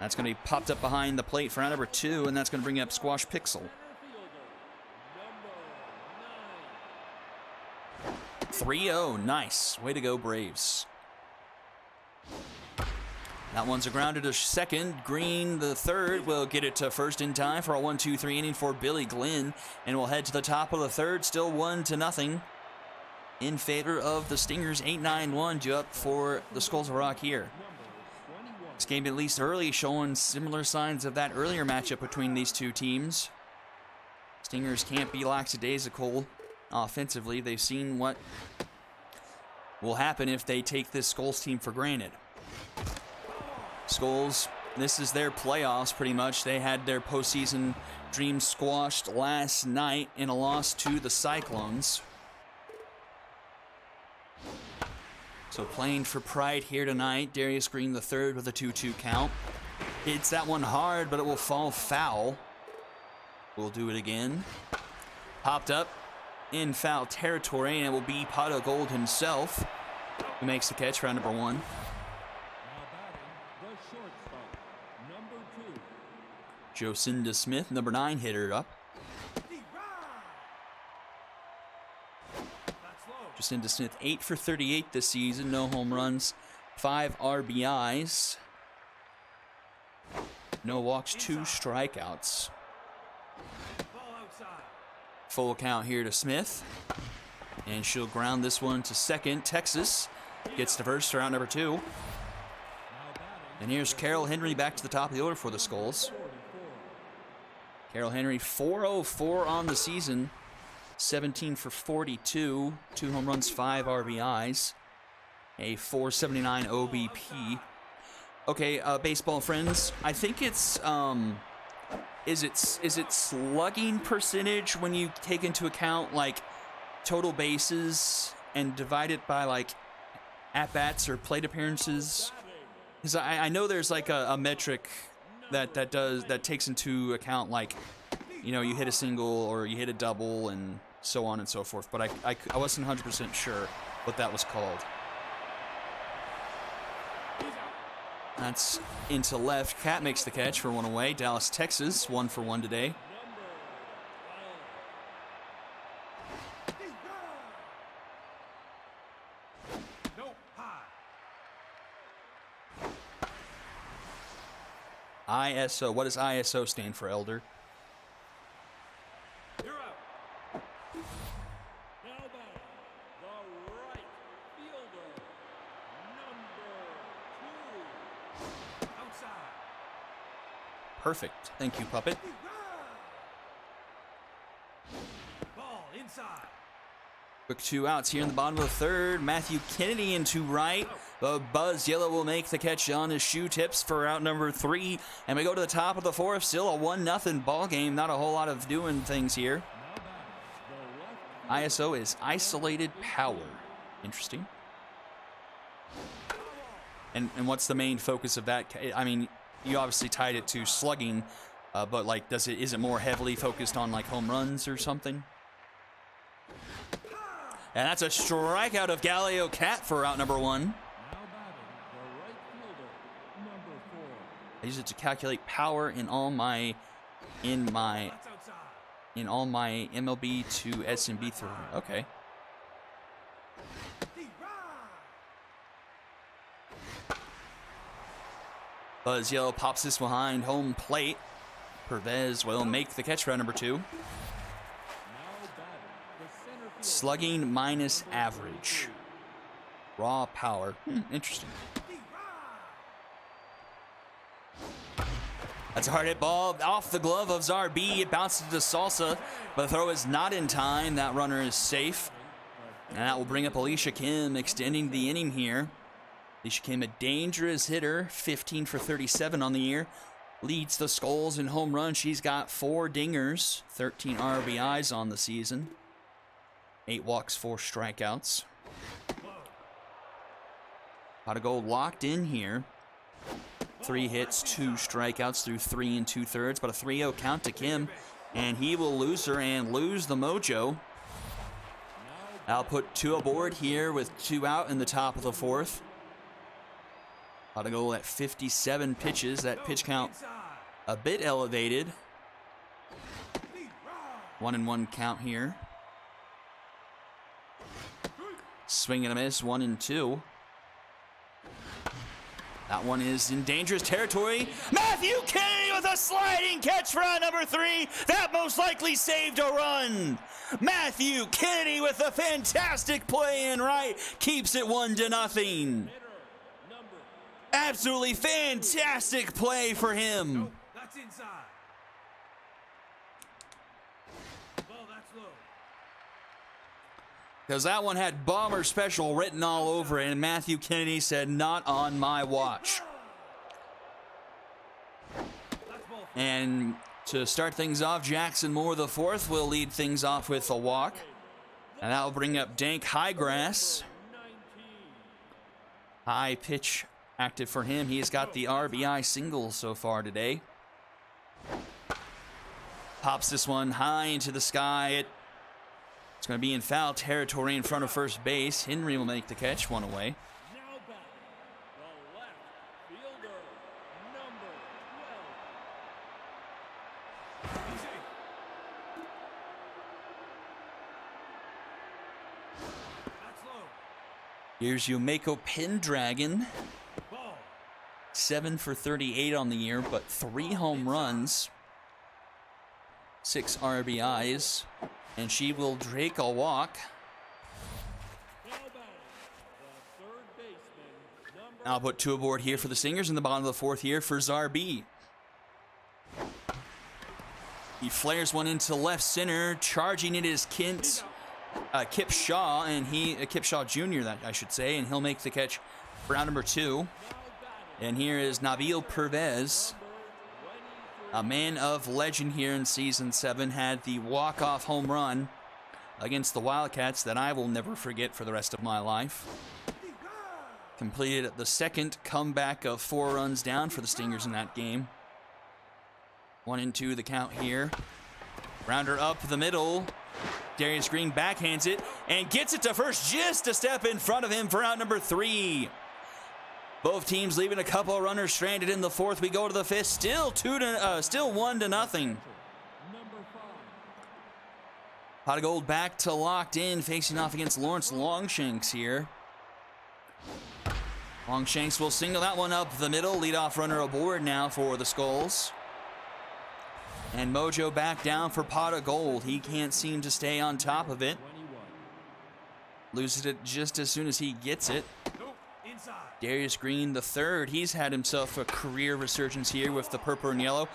That's going to be popped up behind the plate for out number 2, and that's going to bring up Squash Pixel. 3-0, nice. Way to go, Braves. That one's a grounder to second. Green, the third, will get it to first in time for a 1-2-3 inning for Billy Glenn. And we'll head to the top of the third, still 1-0 in favor of the Stingers. 8-9-1 due up for the Skulls of Rock here. This game, at least early, showing similar signs of that earlier matchup between these two teams. Stingers can't be lackadaisical offensively. They've seen what will happen if they take this Skulls team for granted. Skulls, this is their playoffs pretty much. They had their postseason dreams squashed last night in a loss to the Cyclones. So playing for pride here tonight. Darius Green the third with a 2-2 count. Hits that one hard, but it will fall foul. We'll do it again. Popped up in foul territory, and it will be Pato Gold himself who makes the catch for round number 1. Now batting, the shortstop, number 2. Jocinda Smith, number 9 hitter up. Jocinda Smith, 8 for 38 this season. No home runs, 5 RBIs. No walks, 2 strikeouts. Full count here to Smith. And she'll ground this one to second. Texas gets to first for round number 2. And here's Carol Henry back to the top of the order for the Skulls. Carol Henry, 404 on the season. 17 for 42, 2 home runs, 5 RBIs, a 479 OBP. Okay, baseball friends, I think it's is it slugging percentage when you take into account like total bases and divide it by like at bats or plate appearances? Because I know there's like a metric that takes into account like, you know, you hit a single or you hit a double and so on and so forth, but I wasn't 100% sure what that was called. That's into left. Cat makes the catch for 1 away. Dallas, Texas, 1 for 1 today. ISO. What does ISO stand for, Elder? Perfect. Thank you, Puppet. Ball inside. Quick 2 outs here in the bottom of the third. Matthew Kennedy into right. The Buzz Yellow will make the catch on his shoe tips for out number 3. And we go to the top of the 4th. Still a 1-0 ball game. Not a whole lot of doing things here. ISO is isolated power. Interesting. And what's the main focus of that? I mean, you obviously tied it to slugging, but like, is it more heavily focused on like home runs or something? And that's a strikeout of Galileo Cat for out number 1. Now batting, the right fielder, number 4. I use it to calculate power in all my MLB to SMB throw. Okay. Buzz Yellow pops this behind home plate. Pervez will make the catch for round number 2. Slugging minus average. Raw power. Interesting. That's a hard hit ball off the glove of Zarbi. It bounces to Salsa, but the throw is not in time. That runner is safe. And that will bring up Alicia Kim, extending the inning here. Alicia Kim, a dangerous hitter, 15 for 37 on the year. Leads the Skulls in home runs. She's got 4 dingers, 13 RBIs on the season. 8 walks, 4 strikeouts. Pot of Gold locked in here. 3 hits, 2 strikeouts through 3 2/3, but a 3-0 count to Kim, and he will lose her and lose the mojo. I'll put 2 aboard here with 2 out in the top of the 4th. Pot of Gold at 57 pitches. That pitch count a bit elevated. 1-1 count here. Swing and a miss, 1-2. That one is in dangerous territory. Matthew Kennedy with a sliding catch for out number 3. That most likely saved a run. Matthew Kennedy with a fantastic play in right. Keeps it 1-0. Absolutely fantastic play for him. That's inside. Ball, that's low. Because that one had Bomber Special written all over it, and Matthew Kennedy said, not on my watch. And to start things off, Jackson Moore the 4th will lead things off with a walk. And that will bring up Dank Highgrass. High pitch active for him. He's got the RBI single so far today. Pops this one high into the sky. It's going to be in foul territory in front of first base. Henry will make the catch, 1 away. Now back, the left fielder, number 12. That's low. Here's Yumeko Pendragon. Ball. 7 for 38 on the year, but 3 home runs. 6 RBIs. And she will drake a walk. Now back, the third baseman, number I'll put 2 aboard here for the Stingers in the bottom of the 4th here for Zarbi. He flares one into left center. Charging it is Kip Shaw, and Kip Shaw Jr., that I should say, and he'll make the catch for round number 2. And here is Nabil Pervez, a man of legend here in Season 7, had the walk-off home run against the Wildcats that I will never forget for the rest of my life. Completed the second comeback of 4 runs down for the Stingers in that game. 1-2 the count here. Rounder up the middle. Darius Green backhands it and gets it to first, just a step in front of him for out number 3. Both teams leaving a couple of runners stranded in the 4th. We go to the 5th. Still 1-0. Pot of Gold back to locked in, facing off against Lawrence Longshanks here. Longshanks will single that one up the middle. Leadoff runner aboard now for the Skulls. And Mojo back down for Pot of Gold. He can't seem to stay on top of it. Loses it just as soon as he gets it. Darius Green the 3rd, he's had himself a career resurgence here with the purple and yellow.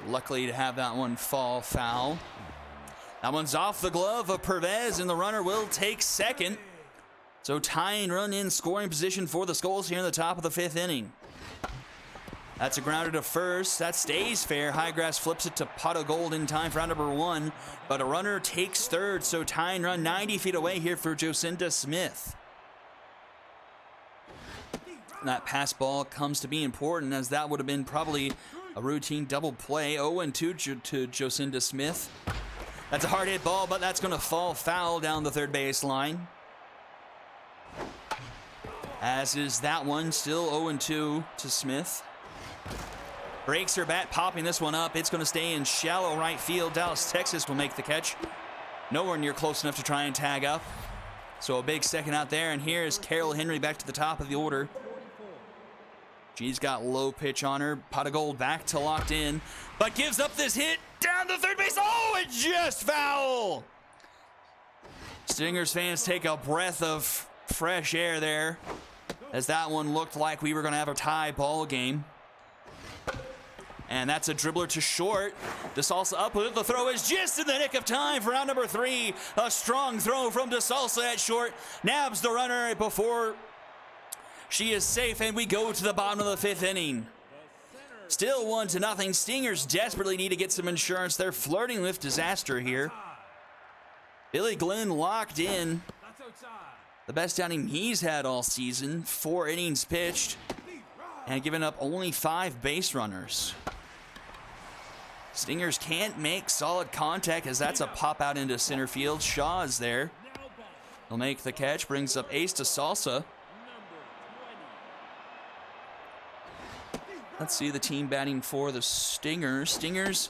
Luckily to have that one fall foul. That one's off the glove of Pervez, and the runner will take second. So tying run in scoring position for the Skulls here in the top of the 5th inning. That's a grounder to first. That stays fair. Highgrass flips it to Pot of Gold in time for round number 1. But a runner takes 3rd, so tying run 90 feet away here for Jocinda Smith. That pass ball comes to be important, as that would have been probably a routine double play. 0-2 to Jocinda Smith. That's a hard hit ball, but that's going to fall foul down the third base line. As is that one, still 0-2 to Smith. Breaks her bat, popping this one up. It's going to stay in shallow right field. Dallas, Texas will make the catch. Nowhere near close enough to try and tag up. So a big second out there, and here is Carol Henry back to the top of the order. She's got low pitch on her. Pot of Gold back to locked in, but gives up this hit down the third base. Oh, it's just foul. Stingers fans take a breath of fresh air there, as that one looked like we were going to have a tie ball game. And that's a dribbler to short. DeSalsa up with it. The throw is just in the nick of time for round number 3. A strong throw from DeSalsa at short. Nabs the runner before she is safe, and we go to the bottom of the 5th inning. Still 1-0. Stingers desperately need to get some insurance. They're flirting with disaster here. Billy Glenn locked in. The best outing he's had all season. 4 innings pitched and given up only 5 base runners. Stingers can't make solid contact as that's a pop out into center field. Shaw is there. He'll make the catch, brings up Ace DeSalsa. Let's see the team batting for the Stingers. Stingers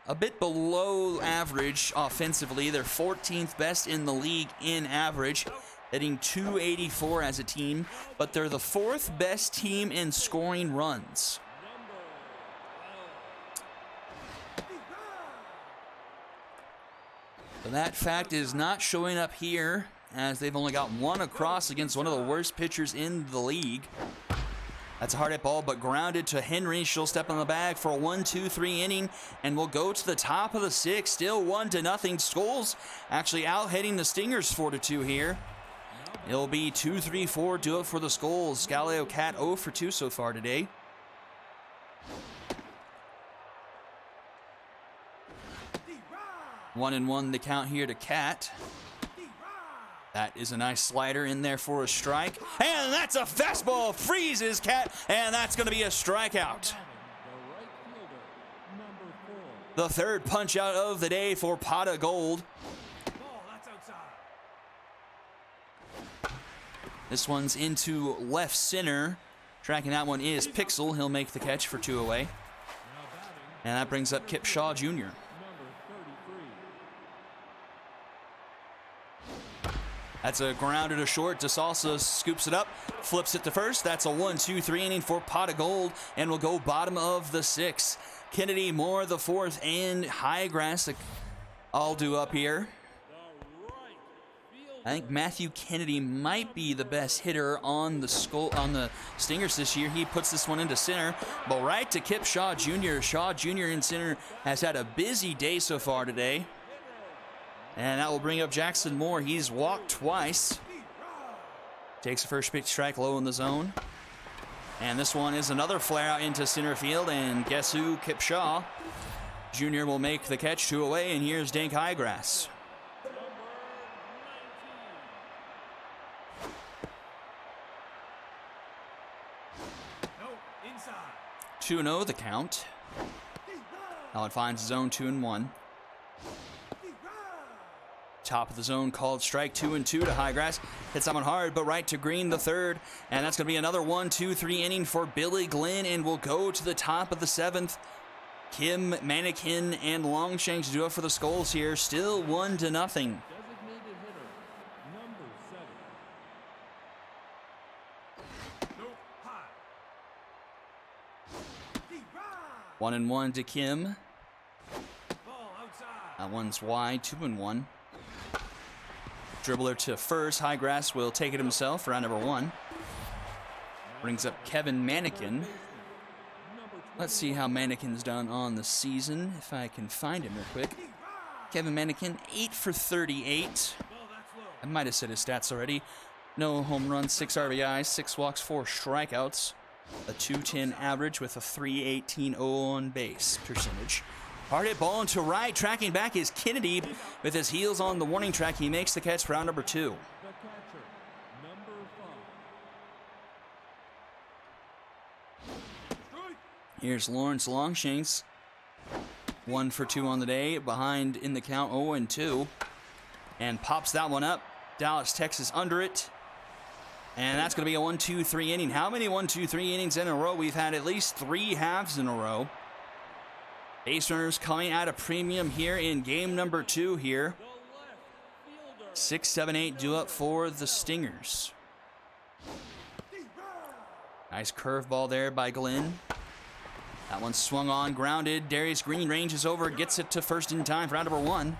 a bit below average offensively. They're 14th best in the league in average, hitting .284 as a team, but they're the 4th best team in scoring runs. But that fact is not showing up here, as they've only got 1 across against one of the worst pitchers in the league. That's a hard hit ball, but grounded to Henry. She'll step on the bag for a 1-2-3 inning, and we'll go to the top of the 6th. Still 1-0. Skulls actually out hitting the Stingers 4-2 here. It'll be 2-3-4. Do it for the Skulls. Galileo Cat 0 for 2 so far today. One and one the count here to Cat. That is a nice slider in there for a strike. And that's a fastball. Freezes Cat. And that's going to be a strikeout. The 3rd punch out of the day for Pot of Gold. This one's into left center. Tracking that one is Pixel. He'll make the catch for 2 away. And that brings up Kip Shaw Jr. That's a grounder to short. DeSalsa scoops it up, flips it to first. That's a 1-2-3 inning for Pot of Gold, and we'll go bottom of the 6th. Kennedy Moore the 4th, and Highgrass all due up here. I think Matthew Kennedy might be the best hitter on the Stingers this year. He puts this one into center, but right to Kip Shaw Jr. Shaw Jr. in center has had a busy day so far today. And that will bring up Jackson Moore. He's walked twice. Takes the first pitch, strike low in the zone. And this one is another flare out into center field. And guess who? Kip Shaw Jr. will make the catch 2 away. And here's Dank Highgrass. 2-0 the count. Now it finds zone 2-1. Top of the zone called strike 2-2 to Highgrass. Hit someone hard, but right to Green the 3rd. And that's going to be another 1-2-3 inning for Billy Glenn. And we'll go to the top of the 7th. Kim, Mannequin, and Longshanks do it for the Skulls here. Still 1-0. Designated hitter, number 7. 1-1 to Kim. That one's wide, 2-1. Dribbler to first. Highgrass will take it himself for round number 1. Brings up Kevin Mannequin. Let's see how Mannequin's done on the season, if I can find him real quick. Kevin Mannequin, 8 for 38. I might have said his stats already. No home runs, 6 RBIs, 6 walks, 4 strikeouts. A 210 average with a 318 on base percentage. Hard hit ball into right. Tracking back is Kennedy with his heels on the warning track. He makes the catch for round number 2. The catcher, number 5. Here's Lawrence Longshanks. 1 for 2 on the day. Behind in the count, 0-2. And pops that one up. Dallas, Texas under it. And that's going to be a 1-2-3 inning. How many 1-2-3 innings in a row? We've had at least 3 halves in a row. Base runners coming at a premium here in game number 2 here. 6, 7, 8 due up for the Stingers. Nice curveball there by Glenn. That one swung on, grounded. Darius Green ranges over, gets it to first in time for round number 1.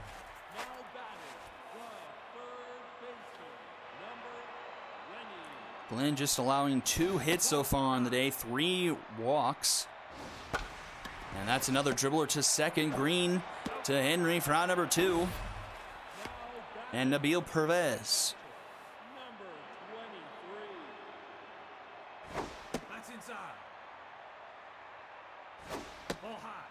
Glenn just allowing 2 hits so far on the day, 3 walks. And that's another dribbler to second. Green to Henry for out number 2. And Nabil Pervez. Number 23. That's inside. Ball high.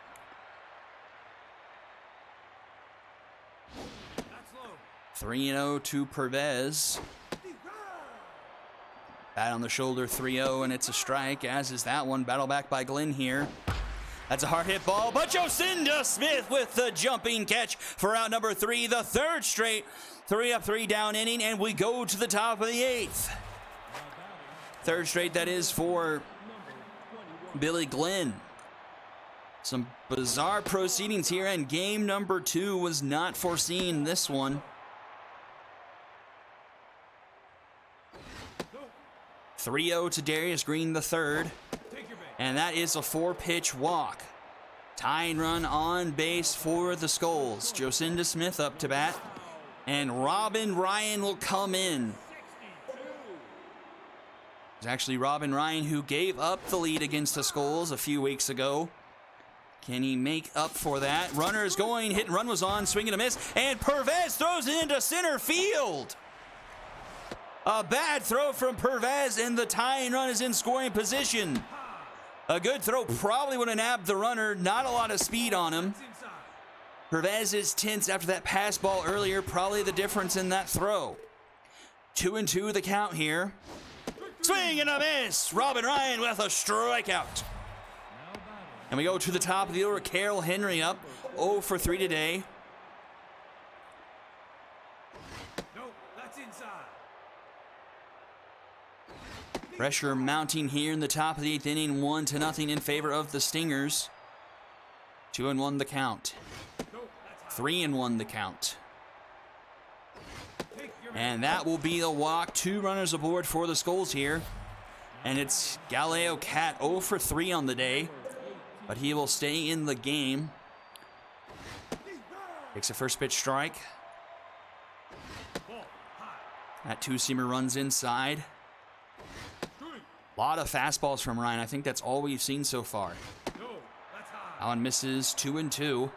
That's low. 3-0 to Pervez. Bat on the shoulder, 3-0, and it's a strike, as is that one. Battle back by Glenn here. That's a hard hit ball, but Jocinda Smith with the jumping catch for out number 3, the third straight 3 up, 3 down inning, and we go to the top of the 8th. Third straight, that is, for Billy Glenn. Some bizarre proceedings here, and game number 2 was not foreseen, this one. 3-0 to Darius Green the third. And that is a 4-pitch walk. Tying run on base for the Skulls. Jocinda Smith up to bat. And Robin Ryan will come in. It's actually Robin Ryan who gave up the lead against the Skulls a few weeks ago. Can he make up for that? Runner is going. Hit and run was on. Swing and a miss. And Pervez throws it into center field. A bad throw from Pervez, and the tying run is in scoring position. A good throw probably would have nabbed the runner. Not a lot of speed on him. Pervez is tense after that pass ball earlier. Probably the difference in that throw. 2-2 the count here. Swing and a miss. Robin Ryan with a strikeout. And we go to the top of the order. Carroll Henry up 0 for 3 today. Pressure mounting here in the top of the 8th inning, 1-0 in favor of the Stingers. 2-1 the count. 3-1 the count. And that will be a walk. 2 runners aboard for the Skulls here. And it's Galileo Cat 0 for 3 on the day. But he will stay in the game. Takes a first pitch strike. That 2-seamer runs inside. A lot of fastballs from Ryan. I think that's all we've seen so far. That one misses. 2-2.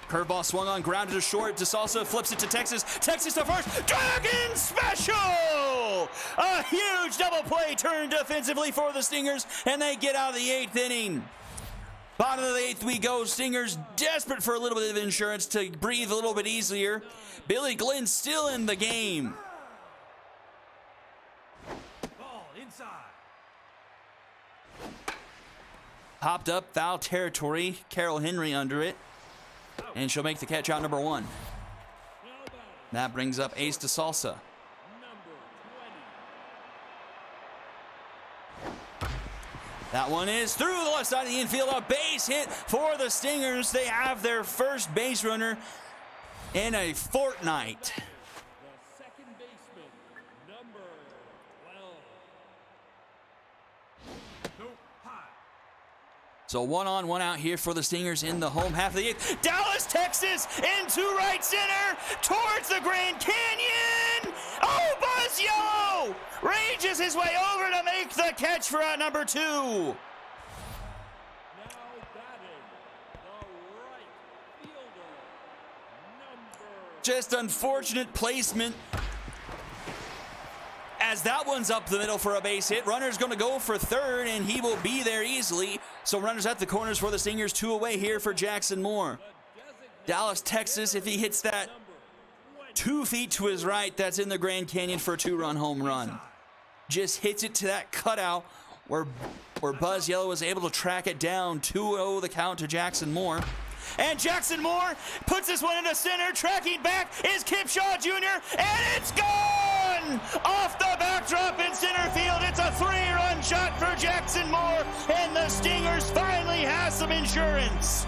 Curveball swung on, grounded to short. DeSalsa flips it to Texas. Texas to first. Dragon special! A huge double play turned defensively for the Stingers, and they get out of the 8th inning. Bottom of the 8th we go. Stingers desperate for a little bit of insurance to breathe a little bit easier. Billy Glenn still in the game. Popped up, foul territory. Carroll Henry under it. And she'll make the catch out number 1. That brings up Ace DeSalsa. That one is through the left side of the infield. A base hit for the Stingers. They have their first base runner in a fortnight. The second baseman, number 12. So 1 on, 1 out here for the Stingers in the home half of the 8th. Dallas, Texas, into right center, towards the Grand Canyon. Oh, Buzz Yellow ranges his way over to make the catch for out number 2. Now batting, the right fielder, number Just unfortunate placement, as that one's up the middle for a base hit. Runner's going to go for third, and he will be there easily. So runners at the corners for the Stingers, 2 away here for Jackson Moore. Dallas, Texas, if he hits that 2 feet to his right, that's in the Grand Canyon for a 2-run home run. Just hits it to that cutout where Buzz Yellow was able to track it down. 2-0 the count to Jackson Moore. And Jackson Moore puts this one into center. Tracking back is Kipshaw Jr., and it's gone! Off the backdrop in center field. It's a 3-run shot for Jackson Moore, and the Stingers finally have some insurance.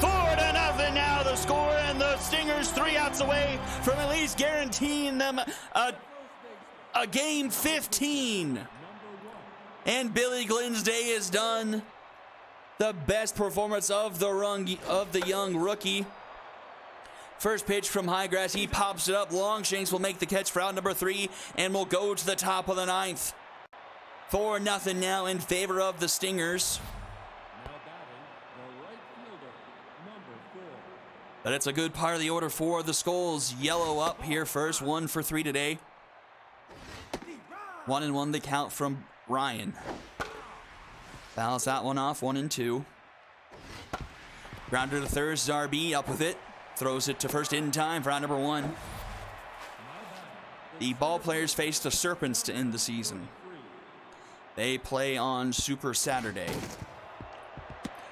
4-0 now the score, and the Stingers 3 outs away from at least guaranteeing them a game 15. And Billy Glenn's day is done. The best performance of the young rookie. First pitch from Highgrass, he pops it up. Longshanks will make the catch for out number 3, and will go to the top of the 9th. 4-0 now in favor of the Stingers. Now batting, the right fielder, number 4. But it's a good part of the order for the Skulls. Yellow up here first, 1 for 3 today. 1-1 the count from Ryan. Fouls that one off, 1-2. Grounder to third, Zarbi up with it. Throws it to first in time for out number 1. The ball players face the Serpents to end the season. They play on Super Saturday.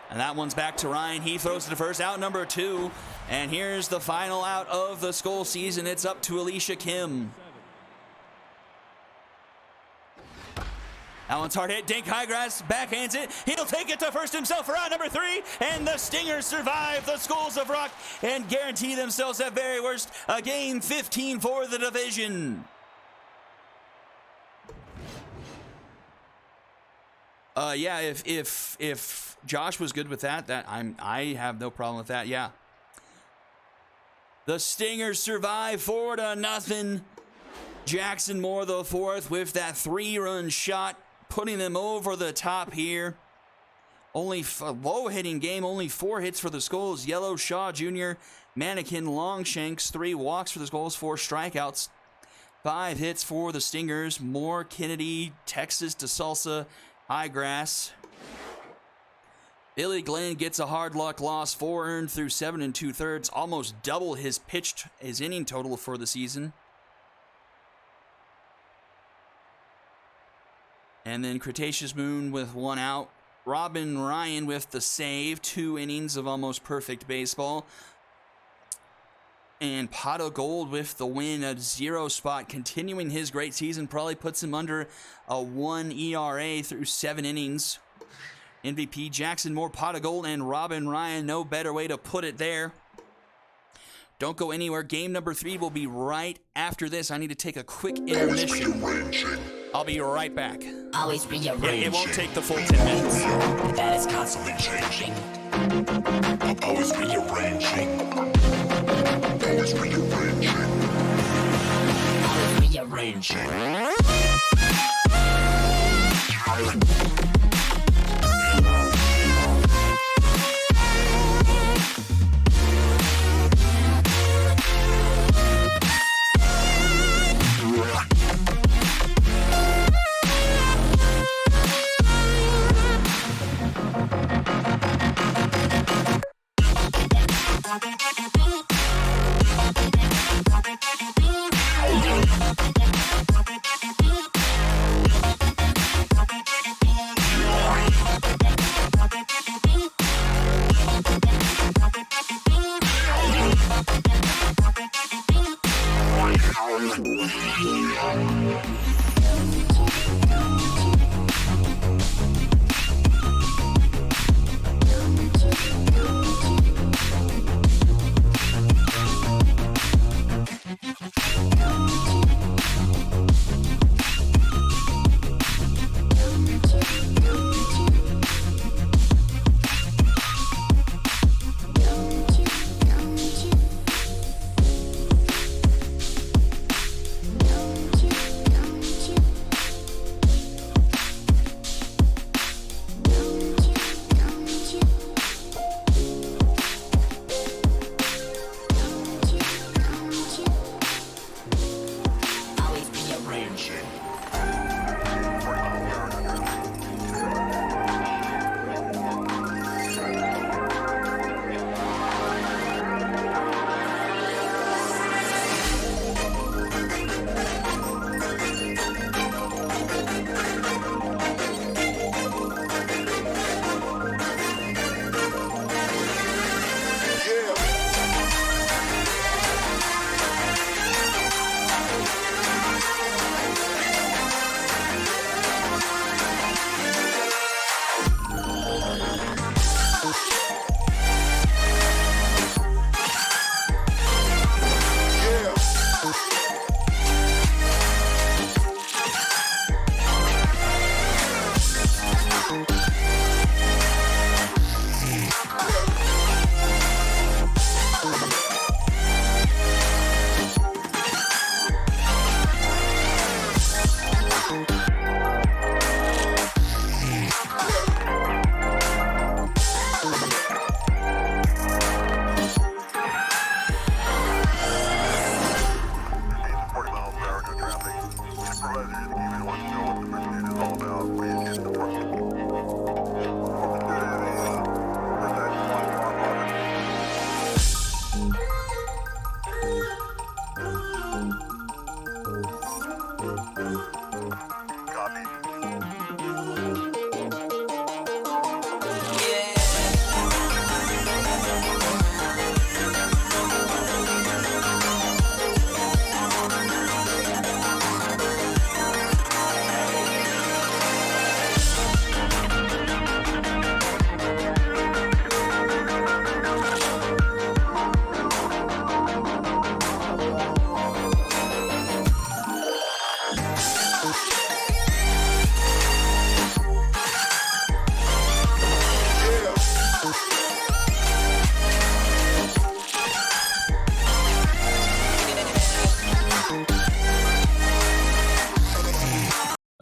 And that one's back to Ryan. He throws it to first, out number 2. And here's the final out of the Skull season. It's up to Alicia Kim. That one's hard hit. Dink Highgrass backhands it. He'll take it to first himself for out number 3. And the Stingers survive the Skulls of Rock and guarantee themselves at very worst a game 15 for the division. Yeah, if Josh was good with that, I have no problem with that. Yeah. The Stingers survive 4-0. Jackson Moore the 4th with that 3-run shot, putting them over the top here. Only a low-hitting game, only 4 hits for the Skulls. Yellow, Shaw Jr., Mannequin, Longshanks, 3 walks for the Skulls, 4 strikeouts. 5 hits for the Stingers. Moore, Kennedy, Texas, DeSalsa, Highgrass. Billy Glenn gets a hard luck loss, 4 earned through 7 2/3, almost double his inning total for the season. And then Cretaceous Moon with 1 out. Robin Ryan with the save, 2 innings of almost perfect baseball. And Pot of Gold with the win, a 0 spot, continuing his great season. Probably puts him under a 1 ERA through 7 innings. MVP Jackson Moore, Pot of Gold, and Robin Ryan. No better way to put it there. Don't go anywhere. Game number 3 will be right after this. I need to take a quick intermission. I'll be right back. Always rearranging. It won't take the full 10 minutes. That is constantly changing. Always rearranging. Always rearranging. Always rearranging.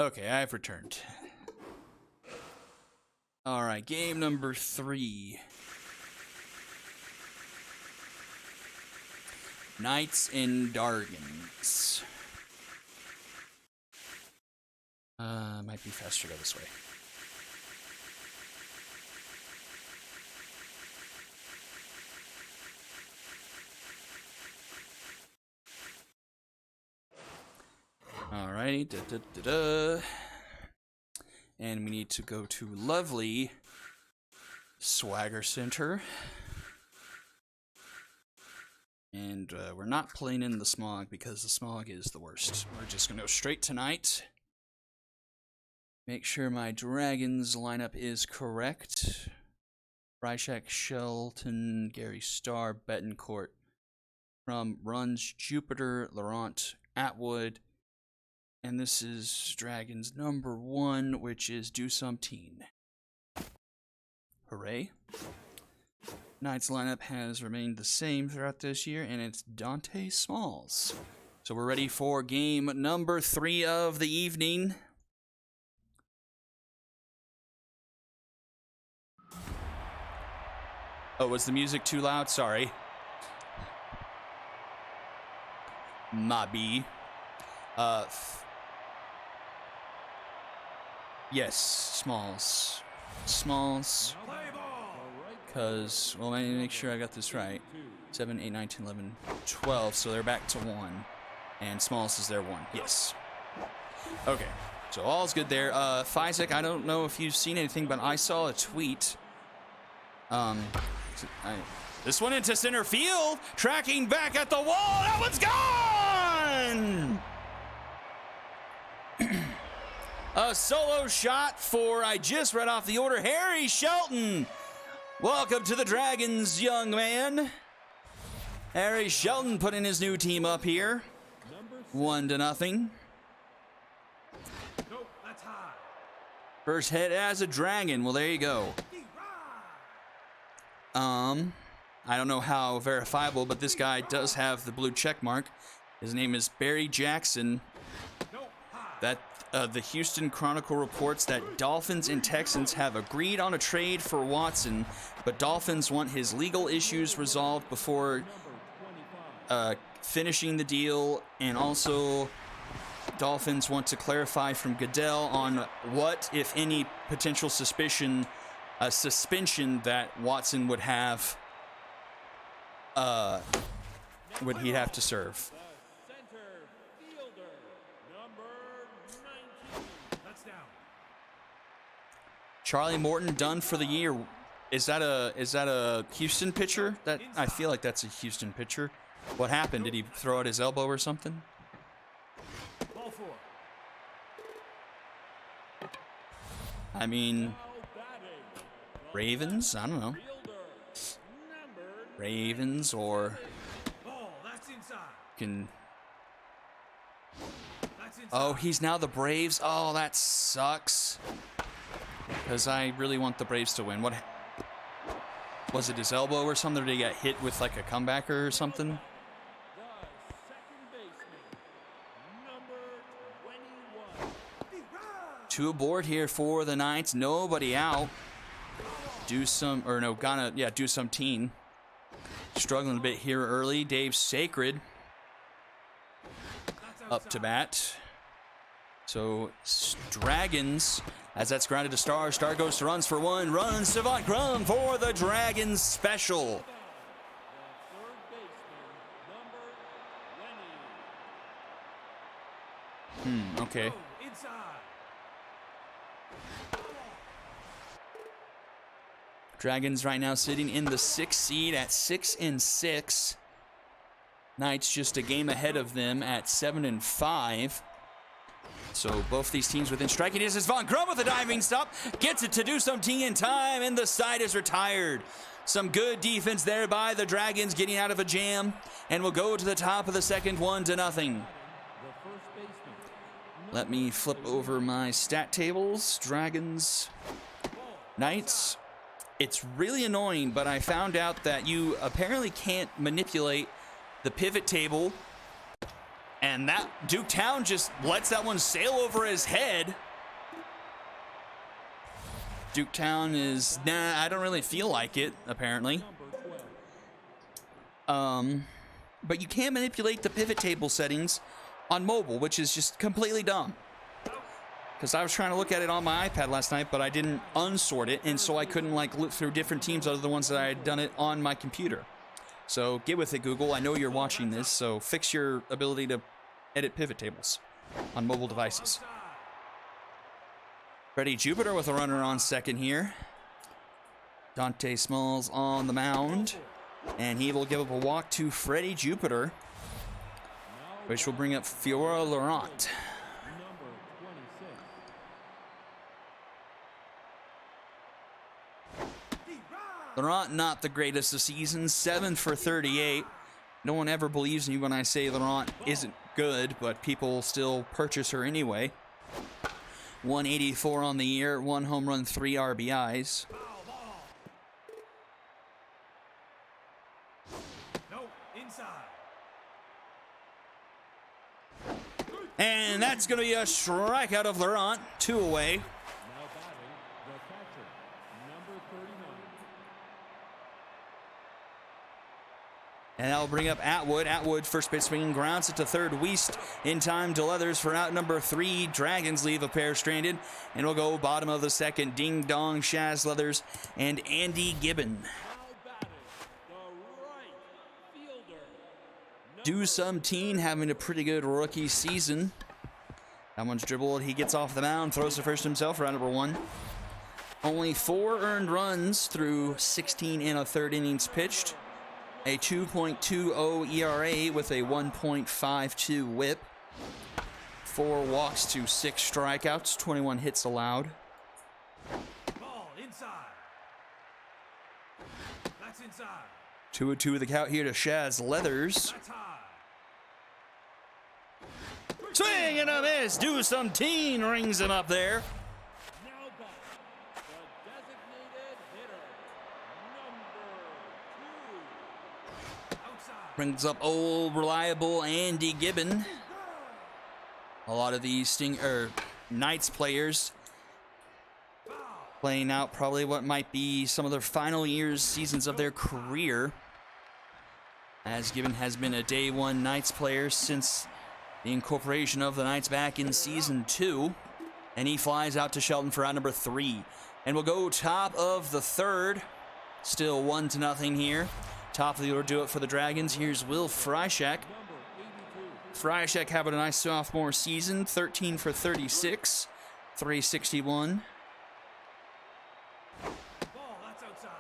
Okay, I've returned. All right, game number 3. Knights and Dargans. Might be faster to go this way. Alrighty, and we need to go to lovely Swagger Center. And we're not playing in the smog because the smog is the worst. We're just gonna go straight tonight. Make sure my Dragons lineup is correct. Ryshak, Shelton, Gary Starr, Betancourt. From runs Jupiter, Laurent, Atwood. And this is Dragons number 1, which is Dusomteen. Hooray. Knights lineup has remained the same throughout this year, and it's Dante Smalls. So we're ready for game number 3 of the evening. Oh, was the music too loud? Sorry. Mabi. Yes, Smalls. Smalls. Because, well, let me make sure I got this right. 7, 8, 9, 10, 11, 12. So they're back to 1. And Smalls is their 1. Yes. Okay. So all's good there. Fizek, I don't know if you've seen anything, but I saw a tweet. This one into center field. Tracking back at the wall. That one's gone! A solo shot for, I just read off the order, Harry Shelton. Welcome to the Dragons, young man. Harry Shelton putting his new team up here. 1-0. First hit as a Dragon. Well, there you go. I don't know how verifiable, but this guy does have the blue check mark. His name is Barry Jackson. That the Houston Chronicle reports that Dolphins and Texans have agreed on a trade for Watson, but Dolphins want his legal issues resolved before finishing the deal, and also Dolphins want to clarify from Goodell on what, if any, potential suspension that Watson would have, would he have to serve. Charlie Morton done for the year. Is that a Houston pitcher? That, I feel like that's a Houston pitcher. What happened? Did he throw out his elbow or something? I mean, Ravens? I don't know. Ravens or can. Oh, he's now the Braves. Oh, that sucks. Because I really want the Braves to win. What was it? His elbow or something? Or did he get hit with like a comebacker or something? Two aboard here for the Knights. Nobody out. Dusomteen. Struggling a bit here early. Dave Sacred up to bat. So Dragons, as that's grounded to Star. Star goes to runs for 1. Runs Savant Grum for the Dragons special. Okay. Dragons right now sitting in the 6th seed at 6-6. Knights just a game ahead of them at 7-5. So both these teams within striking distance. Von Grum with a diving stop. Gets it to Dusomteen in time, and the side is retired. Some good defense there by the Dragons getting out of a jam. And we'll go to the top of the second, 1-0. Let me flip over my stat tables. Dragons, Knights. It's really annoying, but I found out that you apparently can't manipulate the pivot table And that Duketown just lets that one sail over his head. Duketown is, nah, I don't really feel like it, apparently. But you can't manipulate the pivot table settings on mobile, which is just completely dumb. Because I was trying to look at it on my iPad last night, but I didn't unsort it, and so I couldn't like look through different teams other than the ones that I had done it on my computer. So get with it, Google. I know you're watching this, so fix your ability to edit pivot tables on mobile devices. Freddie Jupiter with a runner on second here. Dante Smalls on the mound. And he will give up a walk to Freddie Jupiter, which will bring up Fiora Laurent. Laurent, not the greatest of seasons, 7 for 38. No one ever believes in you when I say Laurent isn't good, but people still purchase her anyway. 184 on the year, 1 home run, 3 RBIs. And that's going to be a strikeout of Laurent, 2 away. Now batting, the catcher, number 39. And that'll bring up Atwood. Atwood, first pitch swinging, grounds it to third. Weist in time to Leathers for out number 3. Dragons leave a pair stranded. And we'll go bottom of the second. Ding Dong, Shaz Leathers, and Andy Gibbon. Now batting, the right fielder, Do some teen having a pretty good rookie season. That one's dribbled. He gets off the mound, throws to first himself, round number 1. Only 4 earned runs through 16 and a third innings pitched. A 2.20 ERA with a 1.52 whip. 4 walks to 6 strikeouts, 21 hits allowed. Ball inside. That's inside. 2-2 the count here to Shaz Leathers. That's high. Swing and a miss. Do some teen rings him up there. now batting, the designated hitter, number 2. Outside. Brings up old reliable Andy Gibbon. A lot of these Knights players playing out probably what might be some of their final seasons of their career, as Gibbon has been a day 1 Knights player since the incorporation of the Knights back in season 2. And he flies out to Shelton for out number 3. And we'll go top of the third. Still 1-0 here. Top of the order, do it for the Dragons. Here's Will Freishak. Freishak having a nice sophomore season, 13 for 36, 361. Ball, that's outside.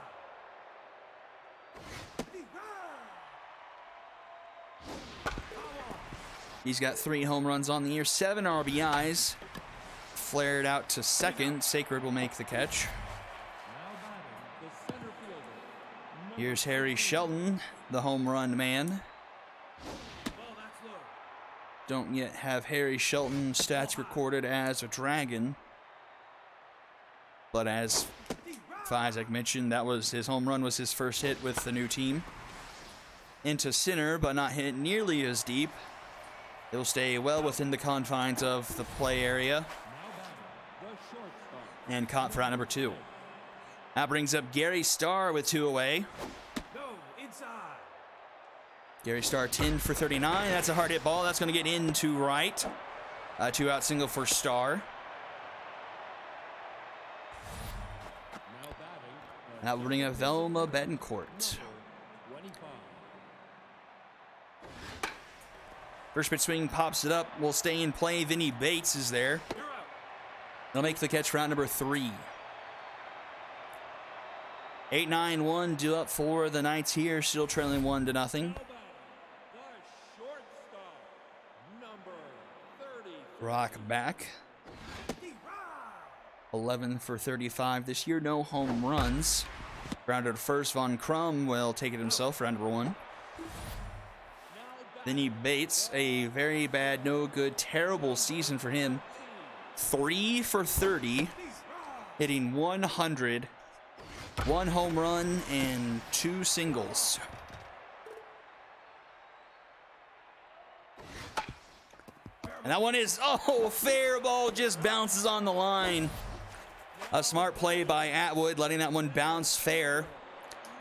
He's got 3 home runs on the year, 7 RBIs. Flared out to second. Sacred will make the catch. Now batting, the center fielder, Here's Harry Shelton, the home run man. Ball, that's low. Don't yet have Harry Shelton stats recorded as a Dragon. But as Isaac mentioned, that was his home run was his first hit with the new team. Into center, but not hit nearly as deep. He'll stay well within the confines of the play area. now batting, the shortstop, And caught for out number 2. That brings up Gary Starr with 2 away. No, inside. Gary Starr 10 for 39. That's a hard hit ball. That's going to get into right. A 2-out single for Starr. now batting, That will bring up Velma Betancourt. 25. First pitch swing pops it up. Will stay in play. Vinny Bates is there. You're out. They'll make the catch for round number 3. 8-9-1 due up for the Knights here. Still trailing 1-0. Now batting, the shortstop, number 30. Rock back. 11 for 35 this year. No home runs. Grounded to first. Von Crum will take it himself for round number 1. Now batting, Vinny Bates, a very bad, no good, terrible season for him. 3 for 30, hitting 100, 1 home run, and 2 singles. And that one is, oh, fair ball just bounces on the line. A smart play by Atwood, letting that one bounce fair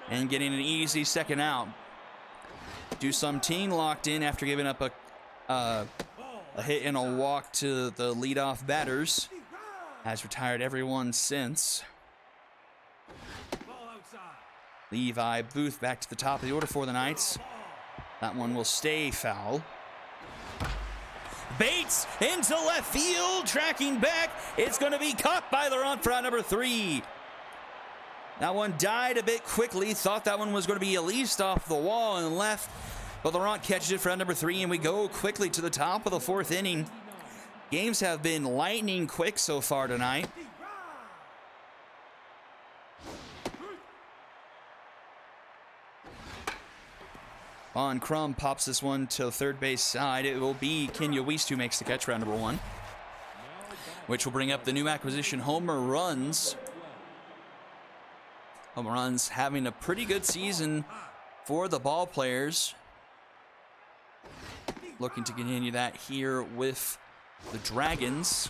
and getting an easy second out. Dusum Ting locked in after giving up a hit and a walk to the leadoff batters. Has retired everyone since. Ball outside. Levi Booth back to the top of the order for the Knights. That one will stay foul. Bates into left field, tracking back. It's going to be caught by Laurent for out number 3. That one died a bit quickly. Thought that one was going to be at least off the wall and left. But Laurent catches it for out number 3, and we go quickly to the top of the 4th inning. Games have been lightning quick so far tonight. Von Crum pops this one to third base side. It will be Kenya Wiest who makes the catch for out number 1, which will bring up the new acquisition, Homer Runs. Homer Runs having a pretty good season for the ball players. Looking to continue that here with the Dragons.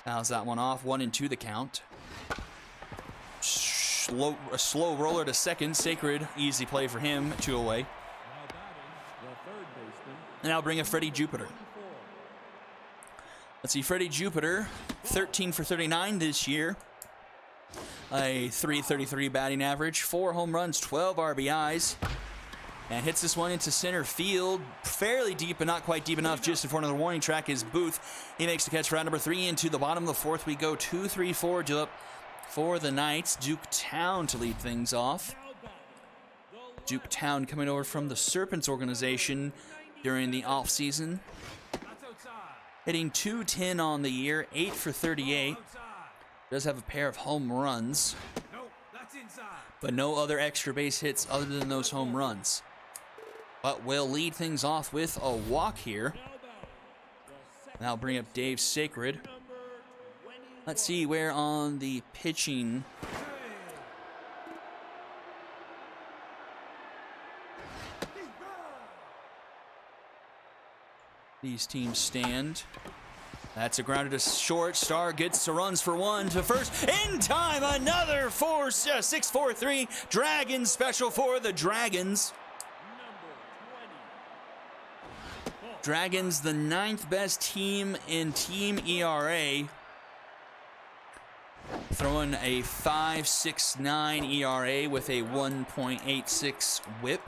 Fouls that one off. 1-2 the count. A slow roller to second. Sacred, easy play for him. 2 away. And I'll bring up Freddie Jupiter. Let's see, Freddie Jupiter, 13 for 39 this year. A .333 batting average, 4 home runs, 12 RBIs. And hits this one into center field, fairly deep, but not quite deep enough. Just in front of the warning track is Booth. He makes the catch for round number 3. Into the bottom of the 4th we go. 2-3-4 up for the Knights. Duke Town to lead things off. Duke Town coming over from the Serpents organization during the offseason. That's outside. Hitting .210 on the year, 8 for 38. Outside. Does have a pair of home runs, Nope, that's inside. but no other extra base hits other than those home runs. But we'll lead things off with a walk here. And I'll bring up Dave Sacred. Let's see where on the pitching these teams stand. That's a grounder to short. Star gets to runs for 1 to first. In time, another 6-4-3 Dragons special for the Dragons. Dragons, the 9th best team in team ERA. Throwing a 5.69 ERA with a 1.86 whip.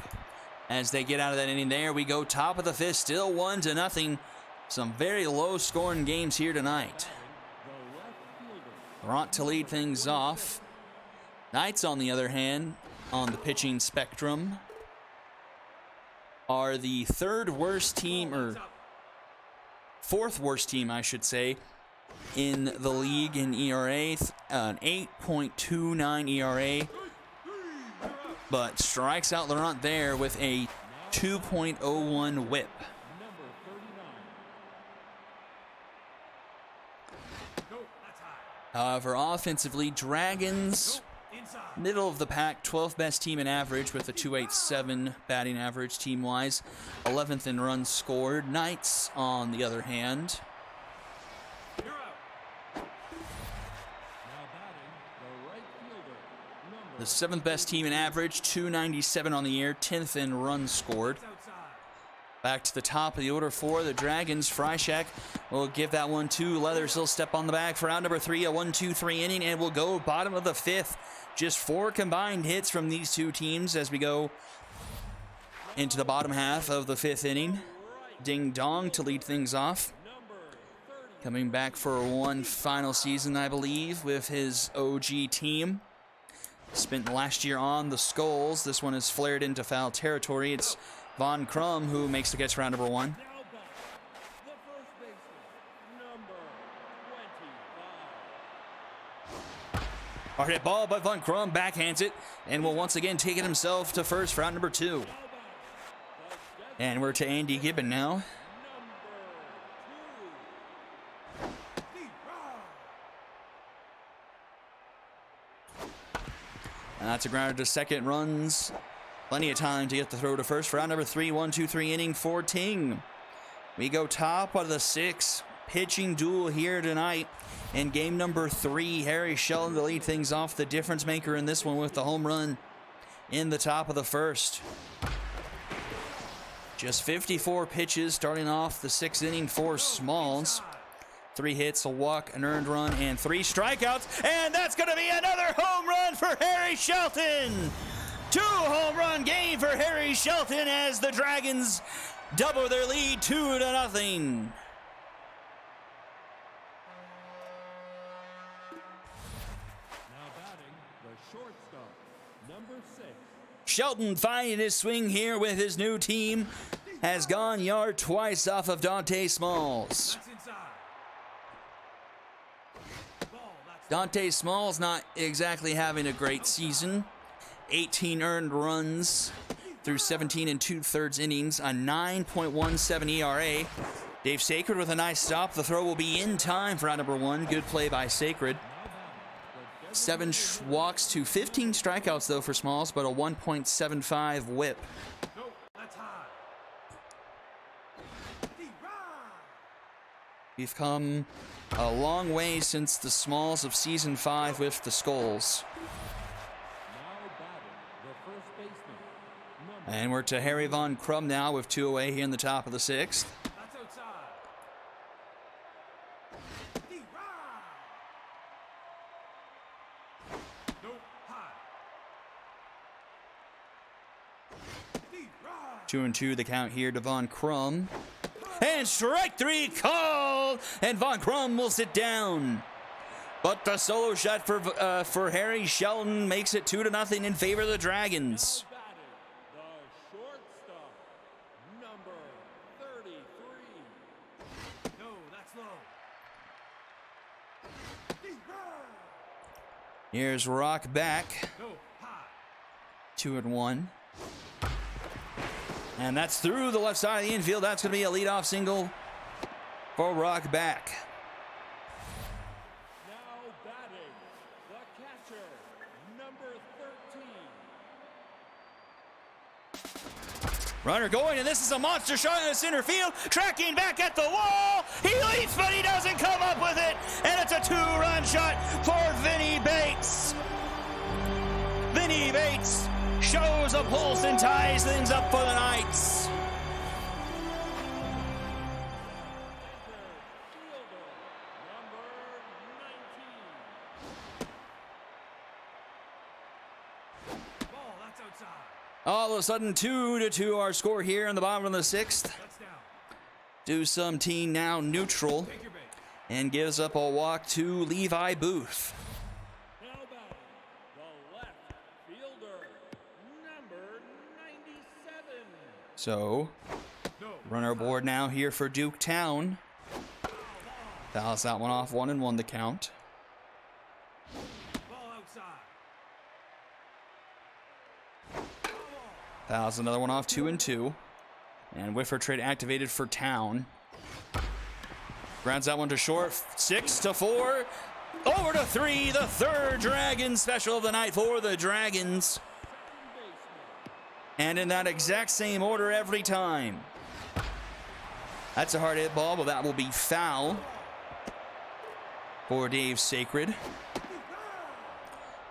As they get out of that inning there, we go top of the 5th, still 1-0. Some very low-scoring games here tonight. Laurent to lead things off. Knights, on the other hand, on the pitching spectrum, are the 3rd worst team, or 4th worst team, I should say, in the league in ERA. An 8.29 ERA. But strikes out Laurent there with a 2.01 whip. Nope, that's high. However, offensively, Dragons, Inside. middle of the pack, 12th best team in average with a 2.87 batting average team-wise. 11th in runs scored. Knights, on the other hand, You're out. the 7th best team in average, 297 on the year, 10th in runs scored. It's outside. Back to the top of the order for the Dragons. Freishak will give that one to Leathers. He'll step on the bag for round number 3, a 1-2-3 inning, and we'll go bottom of the 5th. Just 4 combined hits from these two teams as we go into the bottom half of the 5th inning. Ding Dong to lead things off. Coming back for one final season, I believe, with his OG team. Spent last year on the Skulls. This one is flared into foul territory. It's Von Crum who makes the catch for round number 1. Hard hit ball, but Von Crum backhands it and will once again take it himself to first for round number 2. And we're to Andy Gibbon now. And that's a grounder to second. Runs plenty of time to get the throw to first for round number 3, 1-2-3 inning for Ting. We go top of the 6 pitching duel here tonight. In game number 3, Harry Shelton to lead things off, the difference maker in this one with the home run in the top of the 1st. Just 54 pitches starting off the 6th inning for Smalls. 3 hits, a walk, an earned run, and 3 strikeouts. And that's going to be another home run for Harry Shelton. 2 home run game for Harry Shelton as the Dragons double their lead 2-0. Now batting, the shortstop, number 6. Shelton finding his swing here with his new team. Has gone yard twice off of Dante Smalls. That's inside. Ball, that's Dante Smalls not exactly having a great season. 18 earned runs through 17 2/3 innings, a 9.17 ERA. Dave Sacred with a nice stop. The throw will be in time for out number 1. Good play by Sacred. 7 walks to 15 strikeouts though for Smalls, but a 1.75 whip. no, that's high. We've come a long way since the Smalls of season 5 with the Skulls. Now batting, the first baseman, number And we're to Harry Von Crum now with 2 away here in the top of the 6th. That's outside. No, high. 2-2 the count here to Von Crum. And strike 3 called, and Von Crum will sit down. But the solo shot for Harry Shelton makes it 2-0 in favor of the Dragons. batting, the shortstop, number 33. No, that's low. Here's Rock back, No, high. 2-1. And that's through the left side of the infield. That's going to be a leadoff single for Rock back. Now batting, the catcher, number 13. Runner going, and this is a monster shot in the center field. Tracking back at the wall. He leaps, but he doesn't come up with it. And it's a 2-run shot for Vinny Bates. Vinny Bates shows a pulse and ties things up for the Knights. Fielder, number 19. Ball, that's outside. All of a sudden, 2-2 our score here in the bottom of the 6th. That's down. Do some team now neutral Take your base. and gives up a walk to Levi Booth. Now batting, the left fielder, number 97. So, No. runner aboard now here for Duke Town. Fouls that one off, 1-1 the count. Ball outside. Fouls another one off, 2-2. And Whiffer trade activated for Town. Grounds that one to short, 6-4. Over to 3, the 3rd Dragon special of the night for the Dragons. And in that exact same order every time. That's a hard hit ball, but that will be foul for Dave Sacred.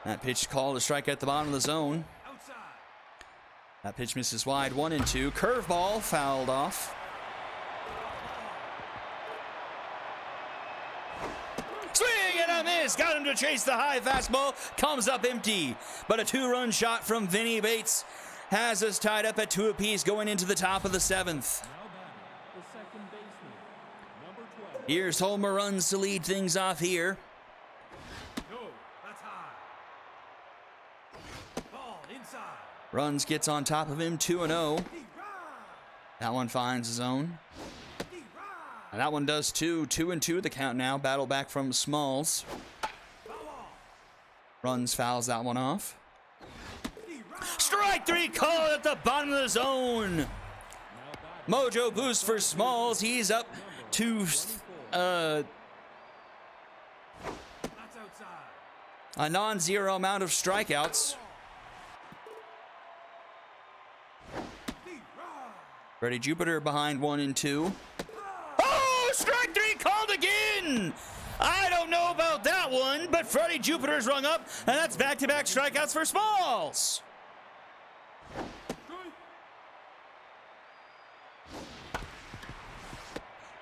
That pitch called a strike at the bottom of the zone. Outside. That pitch misses wide, 1-2. Curveball fouled off. Swing and a miss. Got him to chase the high fastball. Comes up empty. But a 2-run shot from Vinny Bates has us tied up at 2 apiece going into the top of the 7th. Now batting, the second baseman, number 12. Here's Homer runs to lead things off here. No, that's high. Ball inside. Runs gets on top of him, 2-0. That one finds his own. And that one does too. 2-2 the count now. Battle back from Smalls. Runs, fouls that one off. Strike 3 called at the bottom of the zone. Mojo boost for Smalls. He's up to That's outside. a non-zero amount of strikeouts. Freddie Jupiter behind 1-2. Oh, strike three called again. I don't know about that one, but Freddie Jupiter's rung up, and that's back-to-back strikeouts for Smalls.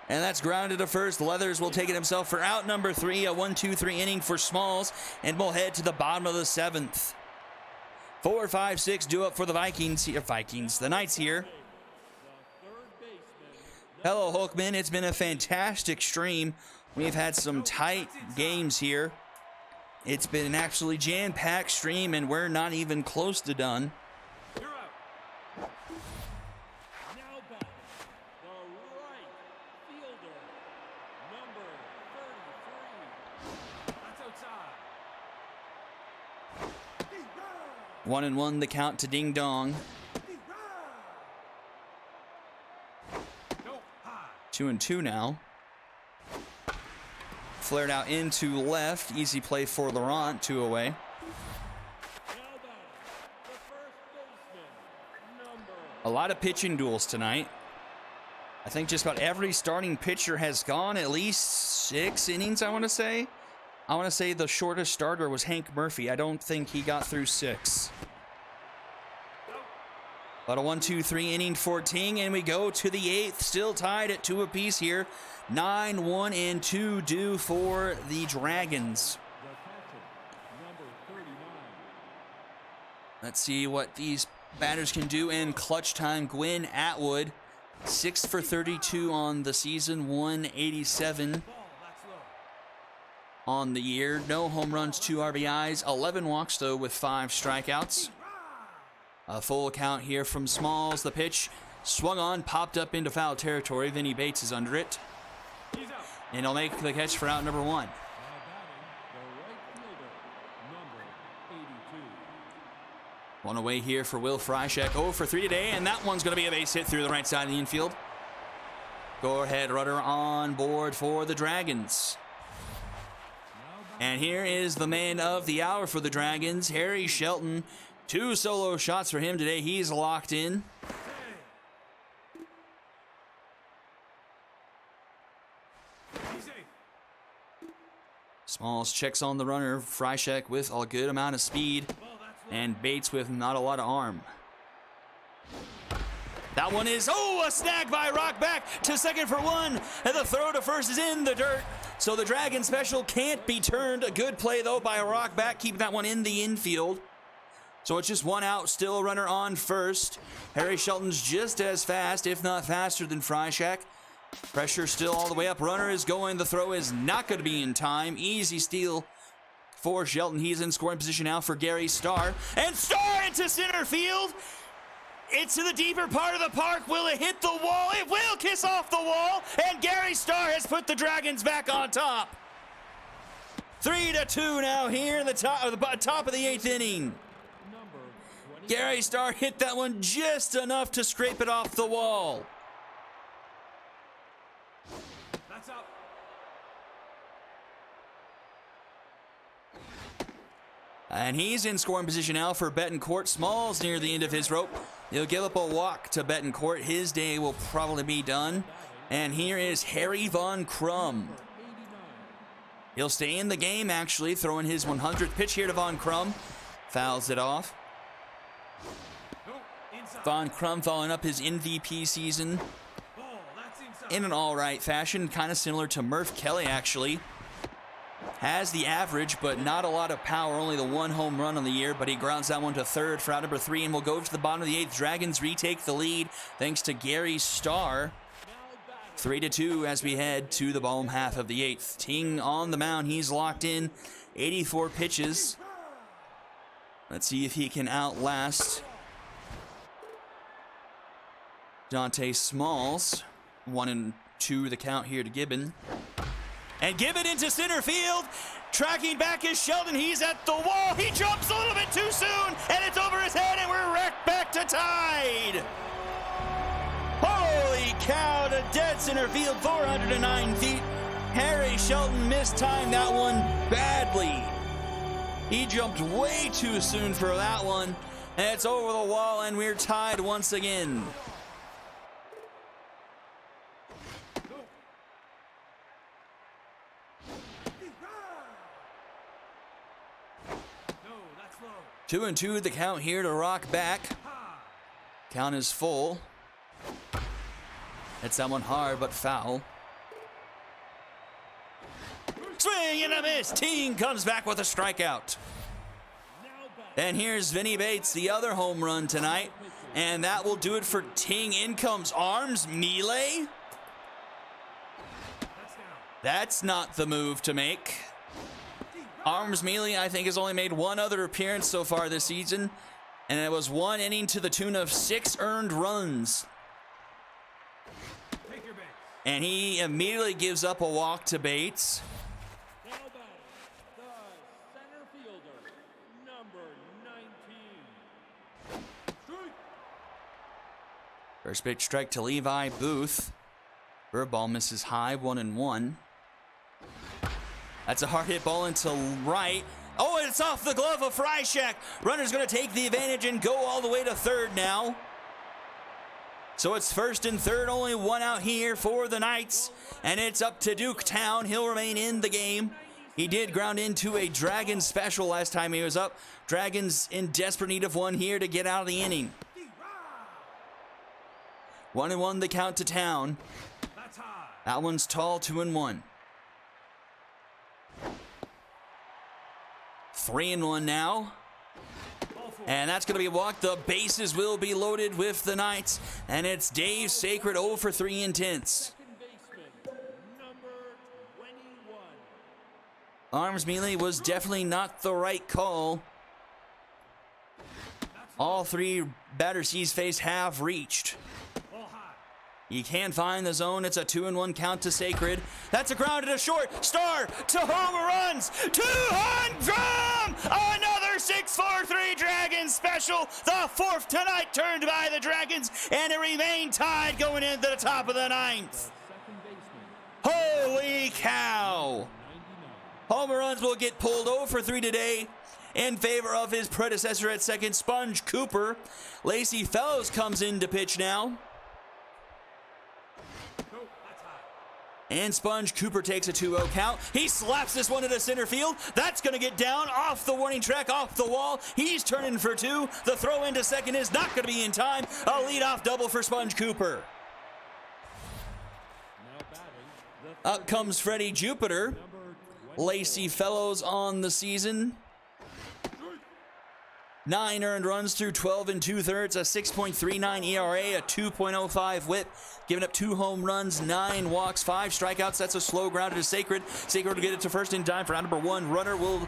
And that's grounded to first. Leathers will take it himself for out number 3, a 1-2-3 inning for Smalls, and we'll head to the bottom of the 7th. 4, 5, 6 due up for the the Knights here. Hello, Hulkman. It's been a fantastic stream. We've had some tight games here. It's been an absolutely jam-packed stream, and we're not even close to done. You're out. Now back, the right fielder, number 33. That's outside. 1-1 the count to Ding Dong. No, high. 2-2 now. Flared out into left. Easy play for Laurent. 2 away. Now back, the first baseman, number A lot of pitching duels tonight. I think just about every starting pitcher has gone at least 6 innings, I want to say. I want to say the shortest starter was Hank Murphy. I don't think he got through 6. But a 1-2-3 inning for Ting, and we go to the 8th. Still tied at 2 apiece here. 9, 1, and 2 due for the Dragons. the catcher, number 39. Let's see what these batters can do in clutch time. Gwynn Atwood, 6 for 32 on the season, 187 Ball, that's low. on the year. No home runs, 2 RBIs, 11 walks though with 5 strikeouts. A full count here from Smalls. The pitch swung on, popped up into foul territory. Vinny Bates is under it, He's out. and he'll make the catch for out number 1. Now batting, the right fielder, number 82. 1 away here for Will Fryshek. 0 for 3 today, and that one's going to be a base hit through the right side of the infield. Go ahead, runner on board for the Dragons. And here is the man of the hour for the Dragons, Harry Shelton. 2 solo shots for him today. He's locked in. He's safe. Smalls checks on the runner. Fryshek with a good amount of speed, Ball, that's low. and Bates with not a lot of arm. That one is, a snag by Rock back to second for 1. And the throw to first is in the dirt. So the Dragon special can't be turned. A good play, though, by Rock back, keeping that one in the infield. So it's just 1 out, still a runner on first. Harry Shelton's just as fast, if not faster than Fryshek. Pressure still all the way up. Runner is going. The throw is not going to be in time. Easy steal for Shelton. He's in scoring position now for Gary Starr. And Starr into center field. It's to the deeper part of the park. Will it hit the wall? It will kiss off the wall. And Gary Starr has put the Dragons back on top. 3-2 now here in the top of the 8th inning. Number 20. Gary Starr hit that one just enough to scrape it off the wall. That's out. And he's in scoring position now for Betancourt. Smalls near the end of his rope. He'll give up a walk to Betancourt. His day will probably be done. And here is Harry Von Crum. 89. He'll stay in the game, actually, throwing his 100th pitch here to Von Crum. Fouls it off. No, inside. Von Crum following up his MVP season Ball, that's inside. in an all-right fashion, kind of similar to Murph Kelly, actually. Has the average, but not a lot of power. Only the 1 home run on the year, but he grounds that one to third for out number 3, and we'll go to the bottom of the 8th. Dragons retake the lead thanks to Gary Starr. 3-2 as we head to the bottom half of the 8th. Ting on the mound. He's locked in. 84 pitches. Let's see if he can outlast Dante Smalls. 1-2 the count here to Gibbon. And Gibbon into center field. Tracking back is Sheldon. He's at the wall. He jumps a little bit too soon. And it's over his head. And we're right back to tied. Holy cow, to dead center field, 409 feet. Harry Shelton mistimed that one badly. He jumped way too soon for that one. And it's over the wall, and we're tied once again. That's low. 2-2 the count here to Rock back. Count is full. Hits that one hard, but foul. Swing and a miss. Ting comes back with a strikeout. And here's Vinny Bates, the other home run tonight. And that will do it for Ting. In comes Arms Melee. That's not the move to make. Arms Melee, I think, has only made one other appearance so far this season. And it was one inning to the tune of 6 earned runs. Take your base. And he immediately gives up a walk to Bates. Now batting, the center fielder, number 19. Strike. First pitch strike to Levi Booth. Bird ball misses high, 1-1. That's a hard hit ball into right. Oh, it's off the glove of Freishak. Runner's going to take the advantage and go all the way to third now. So it's first and third, only one out here for the Knights. And it's up to Duketown. He'll remain in the game. He did ground into a Dragons special last time he was up. Dragons in desperate need of one here to get out of the inning. 1-1 the count to Town. That's high. That one's tall, 2-1. 3-1 now. And that's going to be a walk. The bases will be loaded with the Knights. And it's Dave Sacred 0 for 3 intense. Second baseman, number 21. Arms Melee was definitely not the right call. All 3 batters he's faced have reached. Ball high. You can't find the zone. It's a 2-1 count to Sacred. That's a grounded to short. Star to home runs. 2-home drum. Another 6-4-3 Dragons special. The 4th tonight turned by the Dragons. And it remained tied going into the top of the 9th. Second baseman, Holy cow. 99. Home runs will get pulled 0 for 3 today in favor of his predecessor at second, Sponge Cooper. Lacey Fellows comes in to pitch now. No, that's high. And Sponge Cooper takes a 2-0 count. He slaps this one into center field. That's going to get down off the warning track, off the wall. He's turning for 2. The throw into second is not going to be in time. A leadoff double for Sponge Cooper. Now batting, the Up comes Freddie Jupiter. number 20. Lacey Fellows on the season. 9 earned runs through 12 2/3, a 6.39 ERA, a 2.05 whip, giving up 2 home runs, 9 walks, 5 strikeouts. That's a slow grounded to Sacred. Sacred will get it to first in time for round number 1. Runner will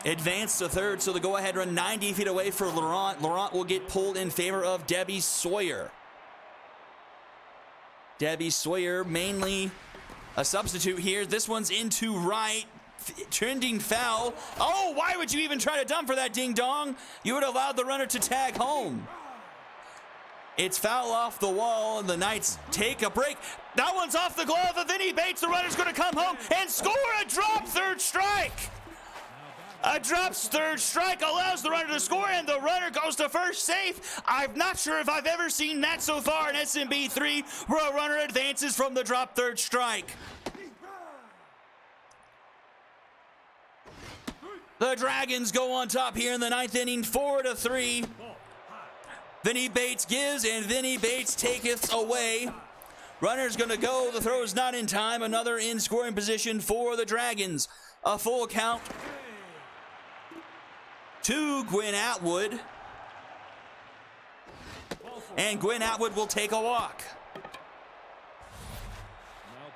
advance to third, so the go-ahead run 90 feet away for Laurent. Laurent will get pulled in favor of Debbie Sawyer. Debbie Sawyer mainly a substitute here. This one's into right. Trending foul. Oh, why would you even try to dump for that ding dong? You would have allowed the runner to tag home. It's foul off the wall, and the Knights take a break. That one's off the glove of Vinny Bates. The runner's going to come home and score a drop third strike. A drop third strike allows the runner to score, and the runner goes to first safe. I'm not sure if I've ever seen that so far in SMB 3, where a runner advances from the drop third strike. The Dragons go on top here in the 9th inning, 4-3. Vinny Bates gives, and Vinny Bates taketh away. Runner's going to go. The throw is not in time. Another in scoring position for the Dragons. A full count to Gwyn Atwood. And Gwyn Atwood will take a walk. Now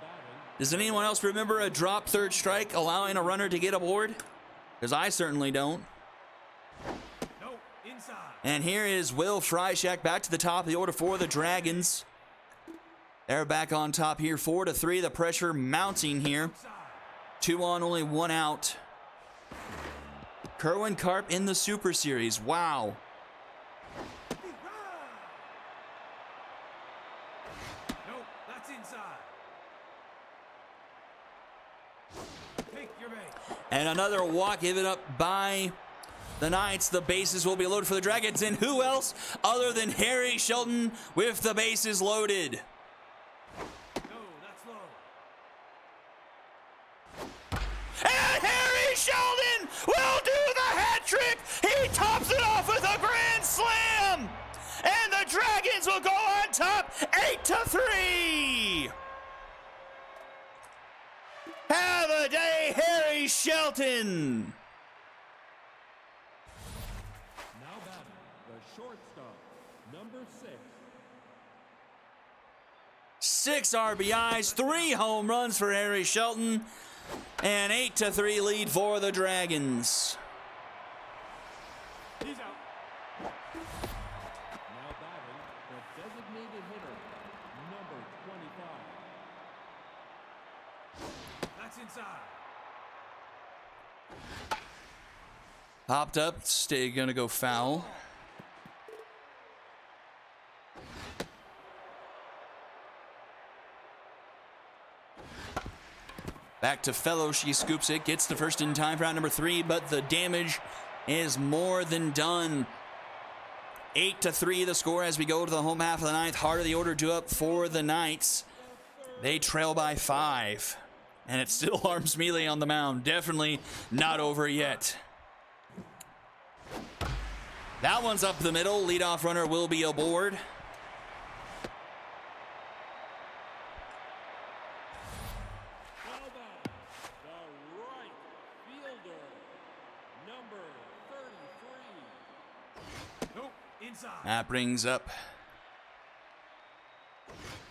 batting, Does anyone else remember a drop third strike allowing a runner to get aboard? Because I certainly don't. No, inside. And here is Will Freishak back to the top of the order for the Dragons. They're back on top here, 4-3. The pressure mounting here. 2 on, only 1 out. Kerwin Karp in the Super Series. Wow. No, that's inside. Take your base. And another walk given up by the Knights. The bases will be loaded for the Dragons. And who else other than Harry Shelton with the bases loaded? No, that's low. And Harry Sheldon will do the hat trick. He 8-3. Have a day, Harry Shelton. Now batting, the shortstop, number 6. 6 RBIs, 3 home runs for Harry Shelton, and 8-3 lead for the Dragons. He's out. Now batting, the designated hitter, number 25. That's inside. Popped up, stay gonna go foul. Back to Fellow, she scoops it, gets the first in time for round number 3, but the damage is more than done. 8-3 the score as we go to the home half of the ninth. Heart of the order due up for the Knights. They trail by 5, and it's still Arms Melee on the mound. Definitely not over yet. That one's up the middle. Leadoff runner will be aboard. Now batting, the right fielder, number 33. Nope. Inside. That brings up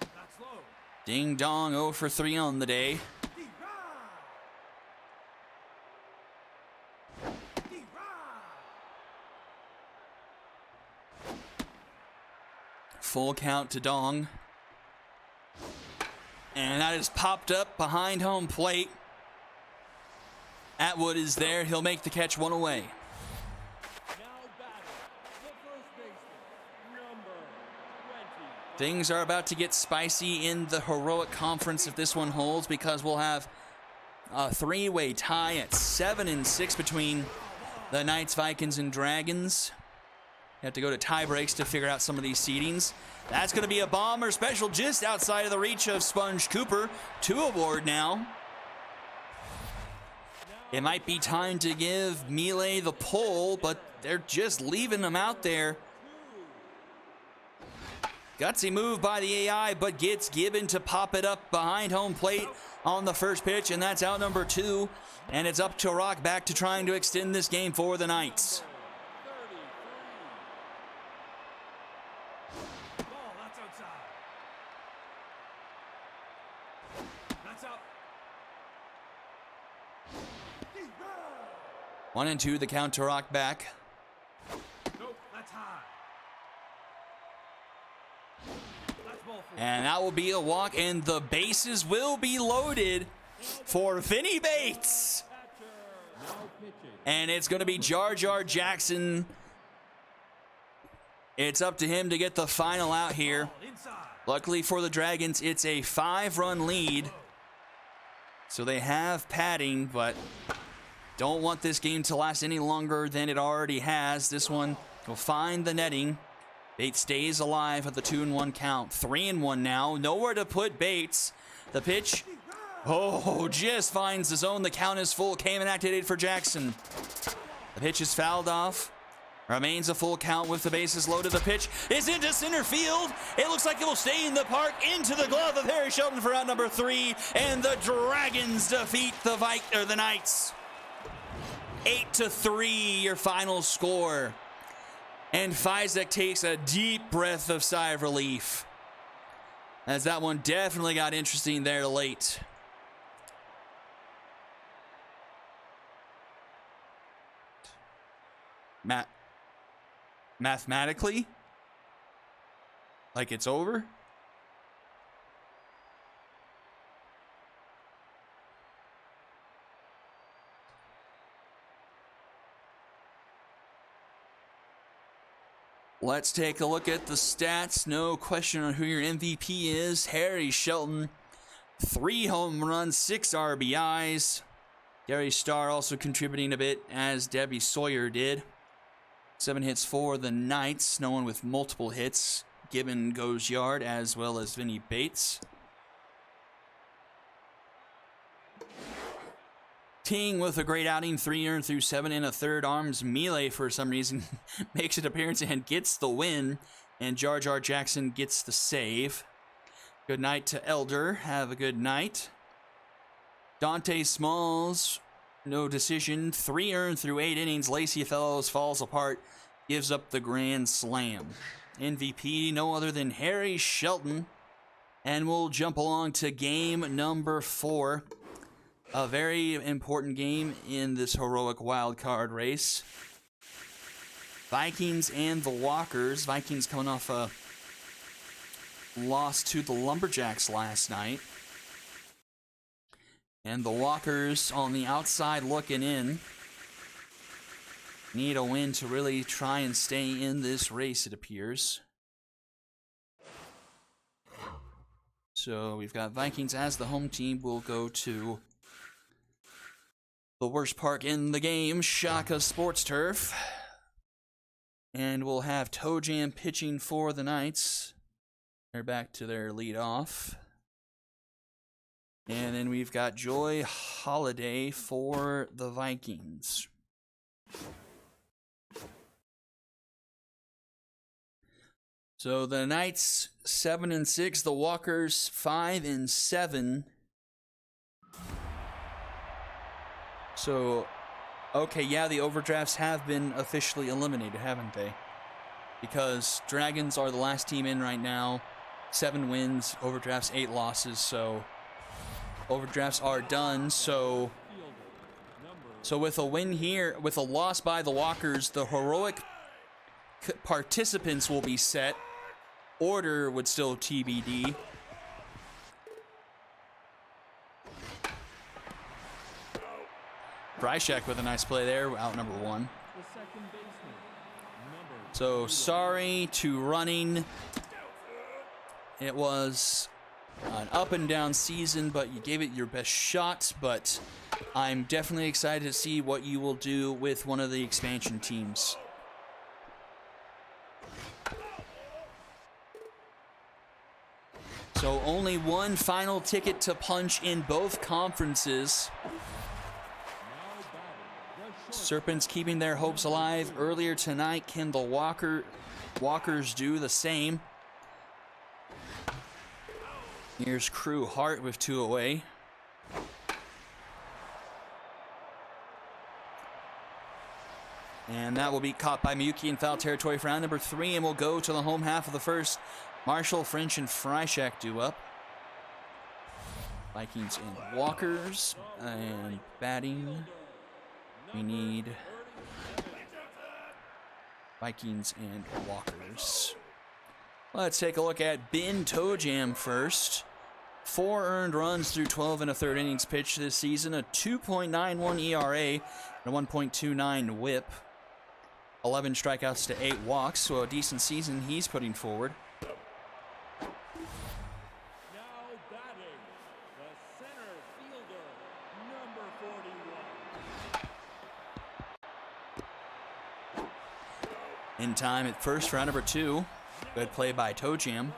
That's low. Ding Dong 0 for 3 on the day. D-Rod. D-Rod. Full count to Dong. And that is popped up behind home plate. Atwood is there. He'll make the catch, 1 away. Now batting, the first baseman, number 20. Things are about to get spicy in the heroic conference if this one holds, because we'll have a 3-way tie at 7-6 between the Knights, Vikings, and Dragons. You have to go to tie breaks to figure out some of these seedings. That's going to be a bomber special just outside of the reach of Sponge Cooper. 2 aboard now. It might be time to give Melee the pull, but they're just leaving him out there. Gutsy move by the AI, but gets given to pop it up behind home plate on the first pitch, and that's out number 2. And it's up to Rock back to trying to extend this game for the Knights. 33. Ball. That's outside. That's up. D-Rod. 1-2, the count to Rock back. Nope. That's high. That's ball 4. And that will be a walk, and the bases will be loaded for Vinny Bates. Now pitching, And it's going to be Jar Jar Jackson. It's up to him to get the final out here. Ball inside. Luckily for the Dragons, it's a 5-run lead. So they have padding, but don't want this game to last any longer than it already has. This one will find the netting. Bates stays alive at the 2-1 count. 3-1 now. Nowhere to put Bates. The pitch. Oh, just finds the zone. The count is full. Came and activated for Jackson. The pitch is fouled off. Remains a full count with the bases loaded. The pitch is into center field. It looks like it will stay in the park, into the glove of Harry Shelton for out number 3. And the Dragons defeat the Knights. 8-3, your final score. And Fizek takes a deep breath of sigh of relief, as that one definitely got interesting there late. Mathematically? Like it's over? Let's take a look at the stats. No question on who your MVP is. Harry Shelton, 3 home runs, 6 RBIs. Gary Starr also contributing a bit, as Debbie Sawyer did. 7 hits for the Knights. No one with multiple hits. Gibbon goes yard, as well as Vinny Bates. Ting with a great outing, 3 earned through 7 1/3. Arms Melee, for some reason, makes an appearance and gets the win. And Jar Jar Jackson gets the save. Good night to Elder. Have a good night. Dante Smalls, no decision. 3 earned through 8 innings. Lacey Fellows falls apart. Gives up the grand slam. MVP, no other than Harry Shelton. And we'll jump along to game number 4. A very important game in this heroic wild card race. Vikings and the Walkers. Vikings coming off a loss to the Lumberjacks last night. And the Walkers on the outside looking in. Need a win to really try and stay in this race, it appears. So we've got Vikings as the home team. We'll go to the worst park in the game, Shaka Sports Turf. And we'll have Toe Jam pitching for the Knights. They're back to their lead off. And then we've got Joy Holiday for the Vikings. So the Knights 7-6, the Walkers 5-7. So, okay, yeah, the overdrafts have been officially eliminated, haven't they? Because Dragons are the last team in right now. 7 wins, overdrafts 8 losses, so overdrafts are done. So with a win here, with a loss by the Walkers, the heroic participants will be set. Order would still TBD. Krychek with a nice play there, out number 1. So sorry to running. It was an up and down season, but you gave it your best shot. But I'm definitely excited to see what you will do with one of the expansion teams. So only one final ticket to punch in both conferences. Serpents keeping their hopes alive earlier tonight. Can the Walkers do the same? Here's Crew Hart with 2 away. And that will be caught by Miyuki in foul territory for round number 3, and we'll go to the home half of the first. Marshall, French, and Krychek do up. Vikings and Walkers. And batting, we need Vikings and Walkers. Let's take a look at Ben Toe Jam first. 4 earned runs through 12 1/3 innings pitched this season. A 2.91 ERA and a 1.29 WHIP. 11 strikeouts to 8 walks, so a decent season he's putting forward. In time at first for round number 2. Good play by Toe Jam.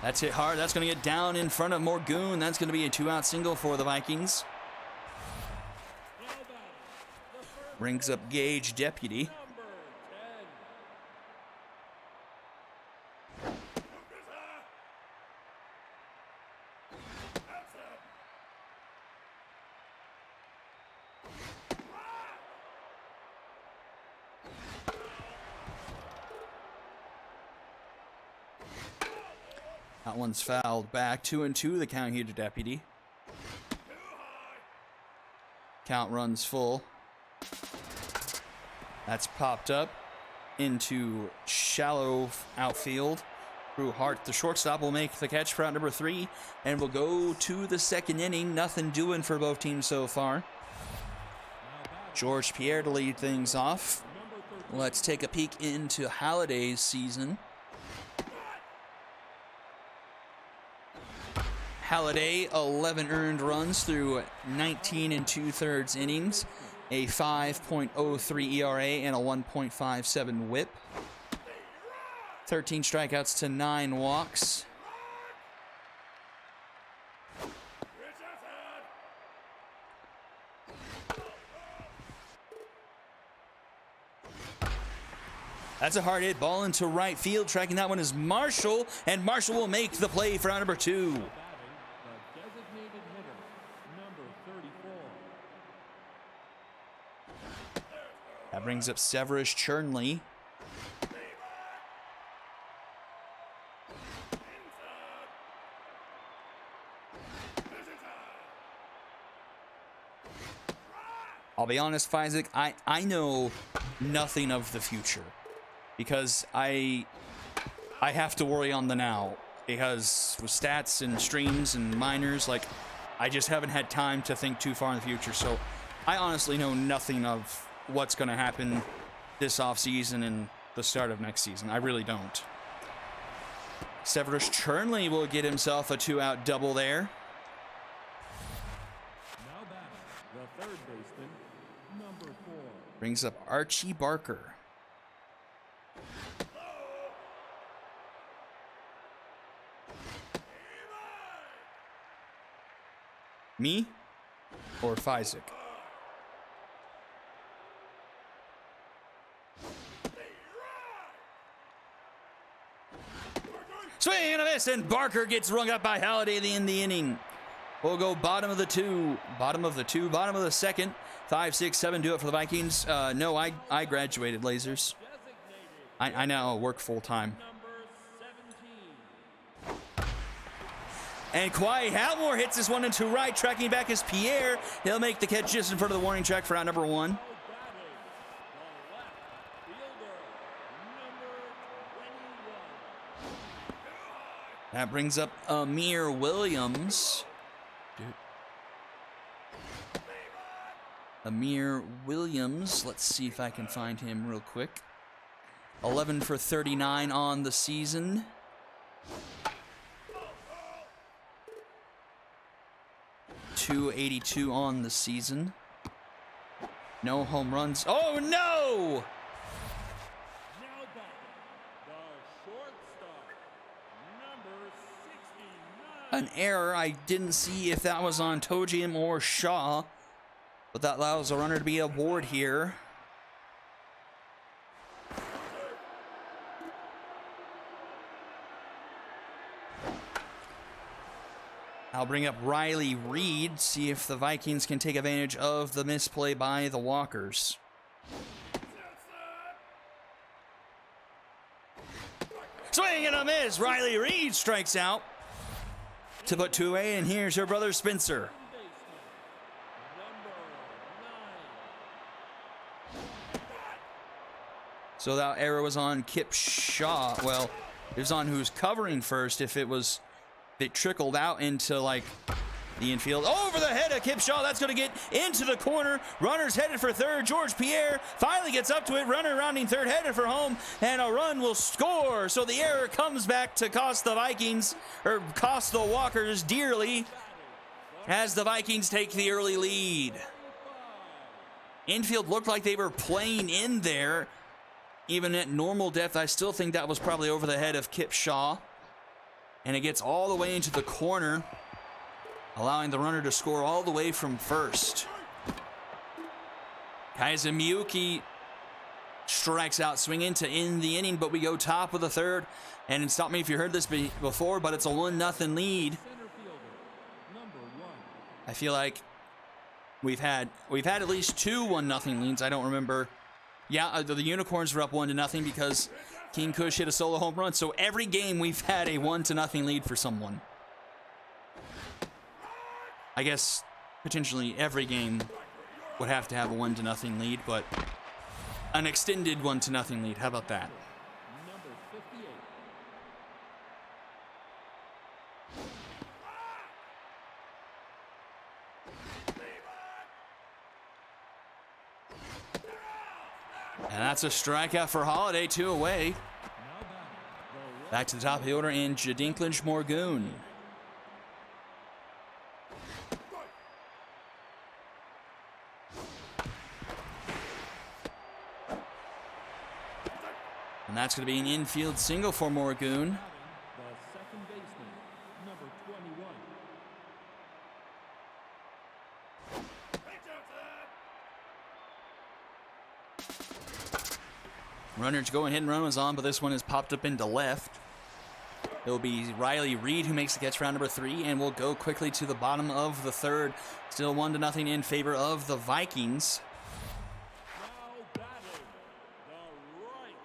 That's hit hard. That's going to get down in front of Morgoon. That's going to be a 2-out single for the Vikings. Brings up Gage Deputy. That one's fouled back. 2-2 the count here to Deputy. Count runs full. That's popped up into shallow outfield. Crew Hart, the shortstop, will make the catch for round number 3, and we'll go to the second inning. Nothing doing for both teams so far. George Pierre to lead things off. Let's take a peek into Halliday's season. Halliday, 11 earned runs through 19 2/3 innings, a 5.03 ERA and a 1.57 WHIP. 13 strikeouts to 9 walks. That's a hard hit ball into right field. Tracking that one is Marshall, and Marshall will make the play for out number 2. Batting, the designated hitter, number 34. That brings up Severus Chernley. I'll be honest, Isaac, I know nothing of the future because I have to worry on the now because with stats and streams and minors, like I just haven't had time to think too far in the future. So I honestly know nothing of what's going to happen this offseason and the start of next season. I really don't. Severus Chernley will get himself a 2-out double there. Now batting, the third baseman, number 4. Brings up Archie Barker. Me or Isaac? Swing and a miss, and Barker gets rung up by Halliday in the inning. We'll go bottom of the 2, bottom of the second. 5, 6, 7 do it for the Vikings. No, I graduated, lasers. I now work full time. And Kawhi Halmore hits this one into right. Tracking back is Pierre. He'll make the catch just in front of the warning track for out number 1. That brings up Amir Williams. Amir Williams. Let's see if I can find him real quick. 11 for 39 on the season. .282 on the season. No home runs. Oh no! Now batting, the shortstop, number 69. An error. I didn't see if that was on Tojian or Shaw, but that allows a runner to be aboard here. I'll bring up Riley Reed, see if the Vikings can take advantage of the misplay by the Walkers. Swing and a miss. Riley Reed strikes out to put 2 away, and here's your brother Spencer. So that error was on Kip Shaw. Well, it was on who's covering first. If it trickled out into like the infield. Over the head of Kip Shaw. That's going to get into the corner. Runner's headed for third. George Pierre finally gets up to it. Runner rounding third, headed for home, and a run will score. So the error comes back to cost the Vikings, or cost the Walkers dearly, as the Vikings take the early lead. Infield looked like they were playing in there. Even at normal depth, I still think that was probably over the head of Kip Shaw. And it gets all the way into the corner, allowing the runner to score all the way from first. Kaiser Miyuki strikes out, swinging to end the inning, but we go top of the third. And stop me if you heard this before, but it's a 1-0 lead. Center fielder, number 1. I feel like we've had at least 2 1-0 leads. I don't remember. Yeah, the Unicorns were up 1-0 because King Kush hit a solo home run. So every game we've had a 1-0 lead for someone. I guess potentially every game would have to have a 1-0 lead, but an extended 1-0 lead. How about that? Number 58. And that's a strikeout for Holiday, 2 away. Now batting, the Back to the top of the order in Jadinkledge Morgoon. And that's going to be an infield single for Morgoon. the second baseman, number 21. Runners going hit and run was on, but this one is popped up into left. It'll be Riley Reed who makes the catch round number 3, and we'll go quickly to the bottom of the third. Still 1-0 in favor of the Vikings. Now batting, the right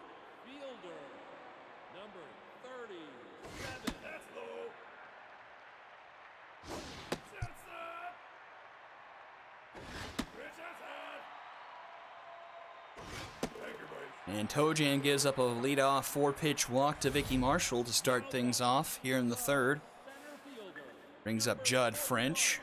fielder, number 37. That's low. And Tojan gives up a leadoff 4-pitch walk to Vicky Marshall to start things off here in the third. Brings up Judd French.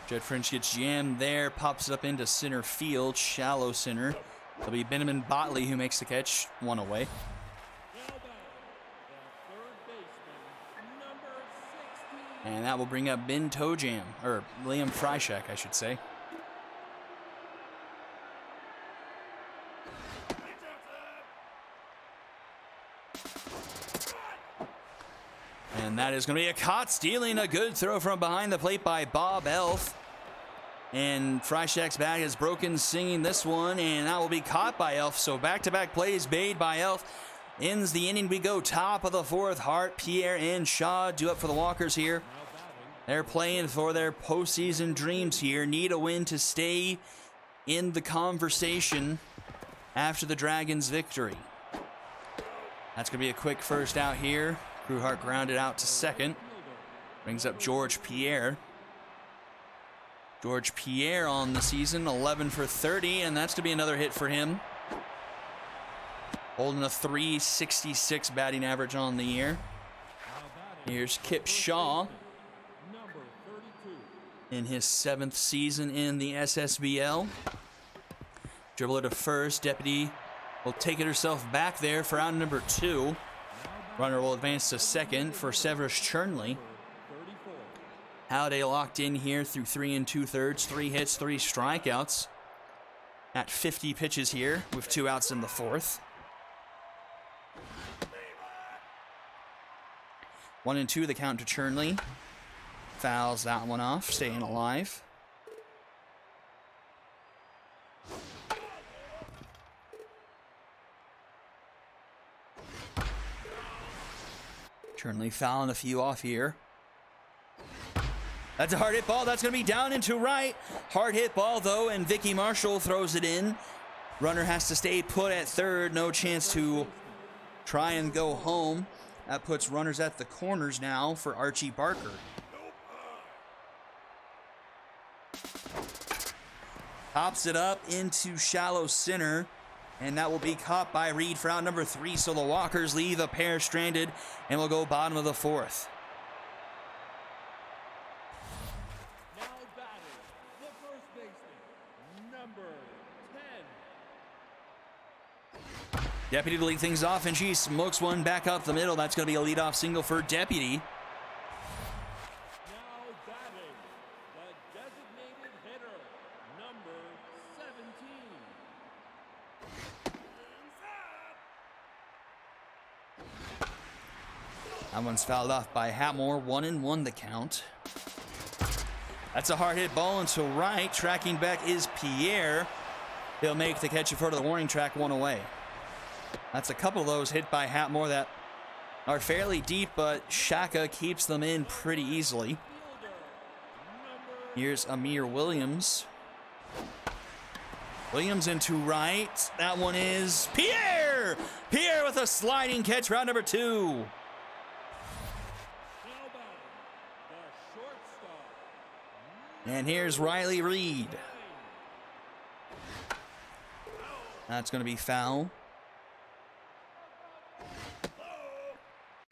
Judd French gets jammed there, pops it up into center field, shallow center. It'll be Benjamin Botley who makes the catch, one away. And that will bring up Ben Tojam, or Liam Freishak, I should say. And that is going to be a caught stealing, a good throw from behind the plate by Bob Elf. And Freishak's bat is broken singing this one, and that will be caught by Elf. So back-to-back plays made by Elf. Ends the inning. We go top of the fourth. Hart, Pierre, and Shaw due up for the Walkers here. They're playing for their postseason dreams here. Need a win to stay in the conversation after the Dragons' victory. That's going to be a quick first out here. Crewhart grounded out to second. Brings up George Pierre. George Pierre on the season, 11 for 30, and that's to be another hit for him. Holding a .366 batting average on the year. Here's Kip Shaw in his 7th season in the SSBL. Dribbler to first. Deputy will take it herself back there for out number 2. Runner will advance to second for Severus Chernley. Halliday locked in here through 3 2/3, 3 hits, 3 strikeouts at 50 pitches here with 2 outs in the 4th. 1-2 the count to Chernley. Fouls that one off, staying alive. Chernley fouling a few off here. That's a hard hit ball. That's going to be down into right. Hard hit ball, though, and Vicky Marshall throws it in. Runner has to stay put at third. No chance to try and go home. That puts runners at the corners now for Archie Barker. Pops it up into shallow center, and that will be caught by Reed for out number 3. So the Walkers leave a pair stranded, and will go bottom of the 4th. Now batting, the first baseman, number 10. Deputy to lead things off, and she smokes one back up the middle. That's going to be a leadoff single for Deputy. Now batting, the designated hitter, number 17. That one's fouled off by Hatmore. 1-1 the count. That's a hard hit ball into right. Tracking back is Pierre. He'll make the catch in front of the warning track, 1 away. That's a couple of those hit by Hatmore that are fairly deep, but Shaka keeps them in pretty easily. Here's Amir Williams. Williams into right. That one is Pierre! Pierre with a sliding catch, round number 2. Now batting, the shortstop, And here's Riley Reed. That's going to be foul.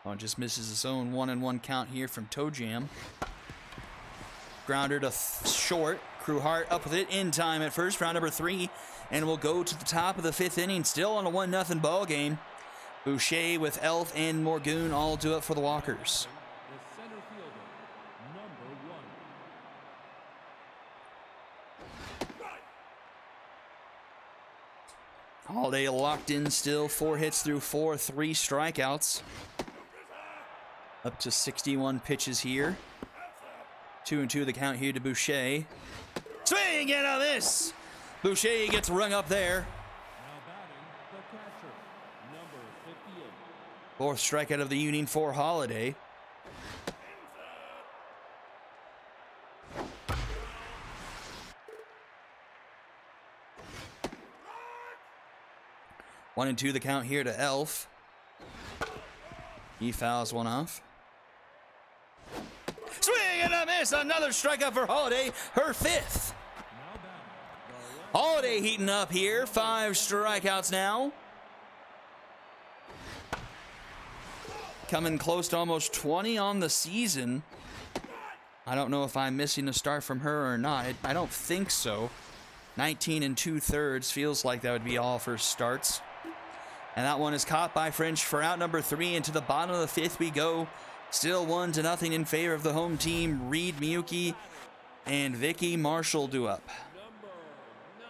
Oh, just misses his own 1-1 count here from Tojam. Grounder to short. Crewhart up with it in time at first, round number 3. And we'll go to the top of the 5th inning, still on a 1-0 ball game. Boucher with Elf and Morgoon all do it for the Walkers. the center fielder, number 1. Holiday locked in still, 4 hits through 4, 3 strikeouts. Up to 61 pitches here. 2-2 the count here to Boucher. Swing and a miss. Boucher gets rung up there. Now batting, the catcher, number 58. Fourth strikeout of the evening for Holiday. One and two the count here to Elf. He fouls one off. Swing and a miss. Another strikeout for Holiday. Her fifth. Now batting, Holiday heating up here. 5 strikeouts now. Coming close to almost 20 on the season. I don't know if I'm missing a start from her or not. I don't think so. 19 2/3 feels like that would be all for starts. And that one is caught by French for out number 3. Into the bottom of the 5th we go. Still 1-0 in favor of the home team. Reed Miyuki and Vicky Marshall do up. number 9.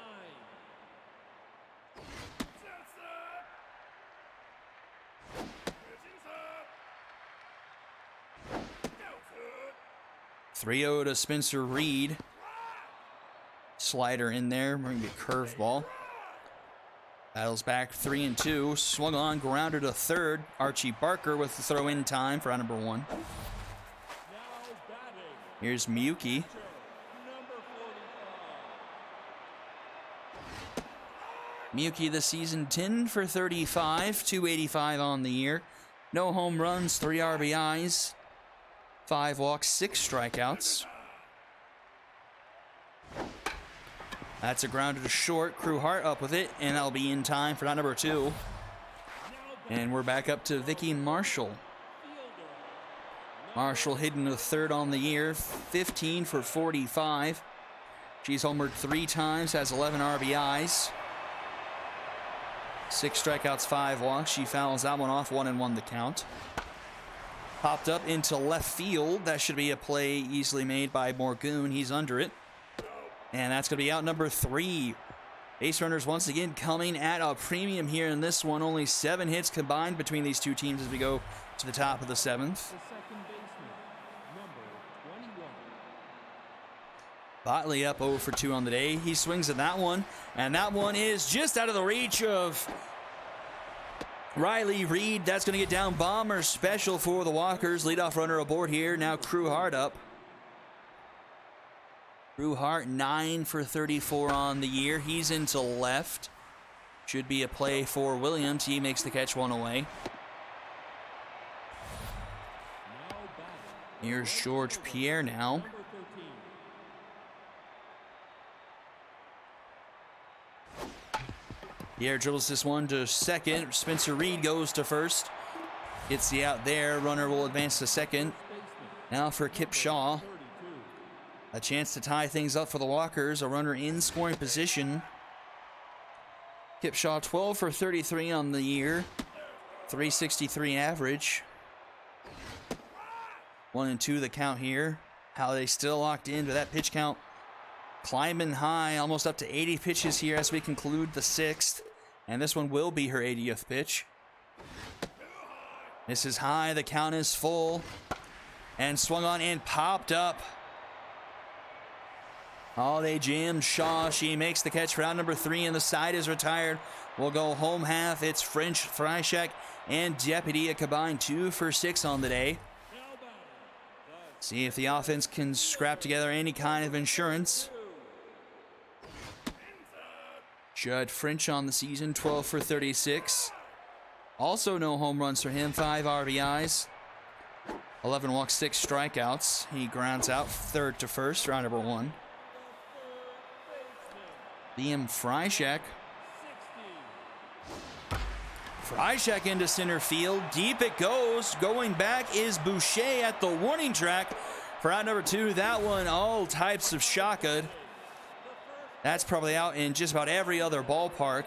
3-0 to Spencer Reed. Slider in there. We're going to get curveball. Battles back 3-2. Swung on, grounder to third. Archie Barker with the throw in time for out number 1. Now batting, Here's Miyuki. number 45. Miyuki this season 10 for 35, 285 on the year. No home runs, 3 RBIs, 5 walks, 6 strikeouts. That's a grounder to short. Crew Hart up with it, and that'll be in time for out number 2. And we're back up to Vicky Marshall. Marshall hitting the third on the year, 15 for 45. She's homered 3 times, has 11 RBIs. 6 strikeouts, 5 walks. She fouls that one off, 1-1 the count. Popped up into left field. That should be a play easily made by Morgoon. He's under it. And that's going to be out number 3. Base runners once again coming at a premium here in this one. Only 7 hits combined between these two teams as we go to the top of the 7th. The second baseman, number 21. Botley up 0 for 2 on the day. He swings at that one, and that one is just out of the reach of Riley Reed. That's going to get down. Bomber special for the Walkers. Leadoff runner aboard here. Now Crew Hart up. Crew Hart 9 for 34 on the year. He's into left. Should be a play for Williams. He makes the catch, 1 away. Now batting, Here's George Pierre now. number 13. Pierre dribbles this one to second. Spencer Reed goes to first. Gets the out there. Runner will advance to second. Now for Kip Shaw. 32. A chance to tie things up for the Walkers. A runner in scoring position. Kip Shaw 12 for 33 on the year. 363 average. 1-2 the count here. Holiday still locked into that pitch count. Climbing high, almost up to 80 pitches here as we conclude the 6th. And this one will be her 80th pitch. This is high, the count is full. And swung on and popped up. Holiday jammed Shaw. She makes the catch for out number 3, and the side is retired. We'll go home half. It's French, Freishek, and Deputy, a combined 2 for 6 on the day. Now batting, See if the offense can scrap together any kind of insurance. Judd French on the season, 12 for 36. Also no home runs for him, 5 RBIs. 11 walks, 6 strikeouts. He grounds out third to first, round number 1. Liam Freishek. 60. Freishek into center field. Deep it goes. Going back is Boucher at the warning track for out number 2. That one, all types of shotgun. That's probably out in just about every other ballpark.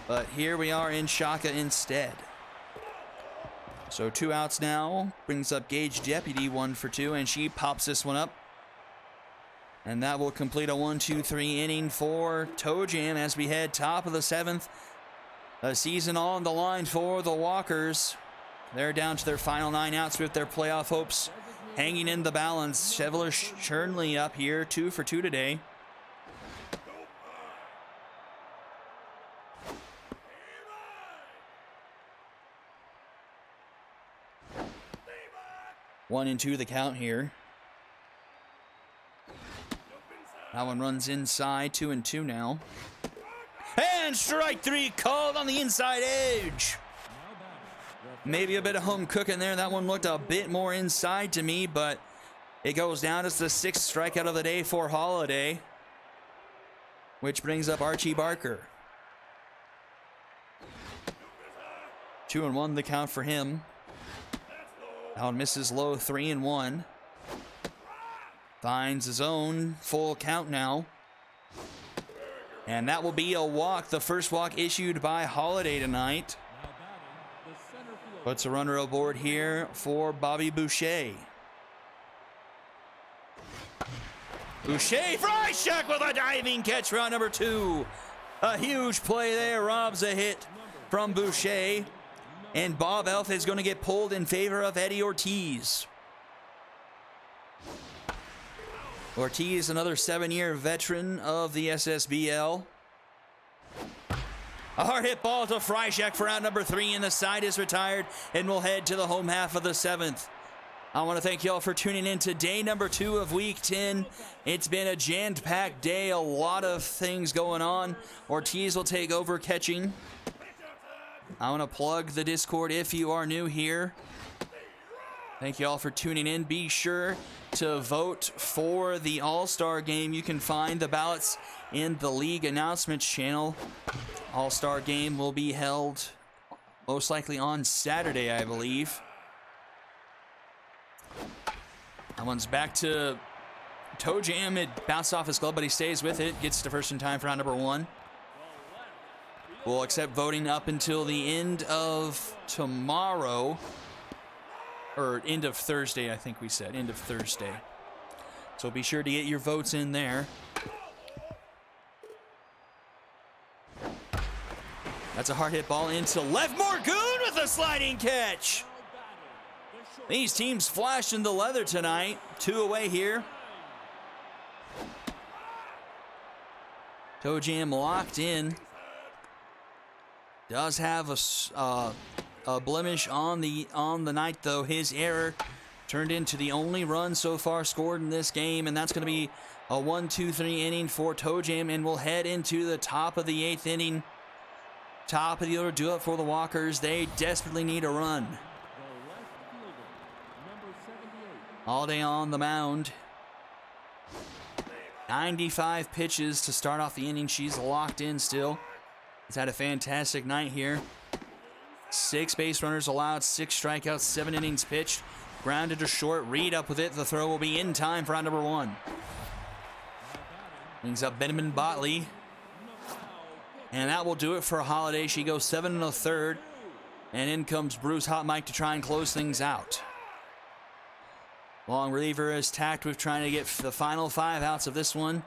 But here we are in Shaka instead. So 2 outs now. Brings up Gage Deputy, 1 for 2, and she pops this one up. And that will complete a 1-2-3 inning for Toe Jam as we head top of the 7th. A season on the line for the Walkers. They're down to their final 9 outs with their playoff hopes hanging in the balance. Chevalier Chernley up here, 2 for 2 today. One and 2 the count here. That one runs inside, 2 and 2 now. And strike 3 called on the inside edge. Maybe a bit of home cooking there. That one looked a bit more inside to me, but it goes down as the 6th strikeout of the day for Holiday, which brings up Archie Barker. 2 and 1 the count for him. That one misses low, 3 and 1. Finds his own full count now. And that will be a walk, the first walk issued by Holiday tonight. Puts a runner aboard here for Bobby Boucher. Boucher, Freishak with a diving catch, round number 2. A huge play there, robs a hit from Boucher. And Bob Elf is going to get pulled in favor of Eddie Ortiz. Ortiz, another 7-year veteran of the SSBL. A hard hit ball to Freishak for out number 3, and the side is retired, and we'll head to the home half of the 7th. I want to thank you all for tuning in to day number 2 of week 10. It's been a jam-packed day, a lot of things going on. Ortiz will take over catching. I want to plug the Discord if you are new here. Thank you all for tuning in. Be sure to vote for the All-Star game. You can find the ballots in the league announcements channel. All-Star game will be held most likely on Saturday, I believe. That one's back to Toe Jam. It bounced off his glove, but he stays with it. Gets to first in time for round number 1. We'll accept voting up until the end of tomorrow. Or end of Thursday, I think we said. End of Thursday. So be sure to get your votes in there. That's a hard hit ball into left. Morgoon with a sliding catch. These teams flashed in the leather tonight. 2 away here. Toe Jam locked in. Does have a blemish on the night, though. His error turned into the only run so far scored in this game, and that's going to be a 1-2-3 inning for Toe Jam, and we'll head into the top of the 8th inning. Top of the order, do it for the Walkers. They desperately need a run. All day on the mound. 95 pitches to start off the inning. She's locked in still. He's had a fantastic night here. 6 base runners allowed, 6 strikeouts, 7 innings pitched. Grounded to short, Reed up with it. The throw will be in time for round number 1. Brings up Benjamin Botley. And that will do it for Holiday. She goes 7 1/3. And in comes Bruce Hot Mike to try and close things out. Long reliever is tacked with trying to get the final 5 outs of this one.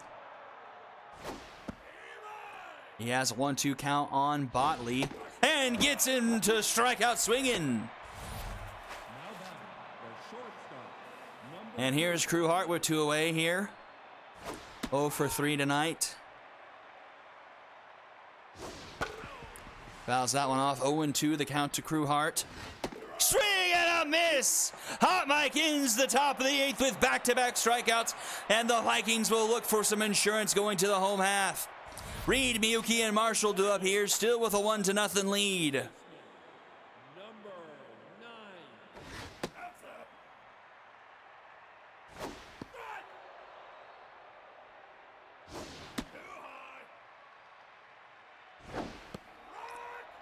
He has a 1-2 count on Botley and gets him to strikeout swinging. And here's Crewhart with 2 away here. 0 for 3 tonight. Fouls that one off. 0-2 the count to Crewhart. Swing and a miss! Hot Mike ends the top of the 8th with back-to-back strikeouts, and the Vikings will look for some insurance going to the home half. Reed, Miyuki, and Marshall do up here, still with a 1-0 lead. Number 9.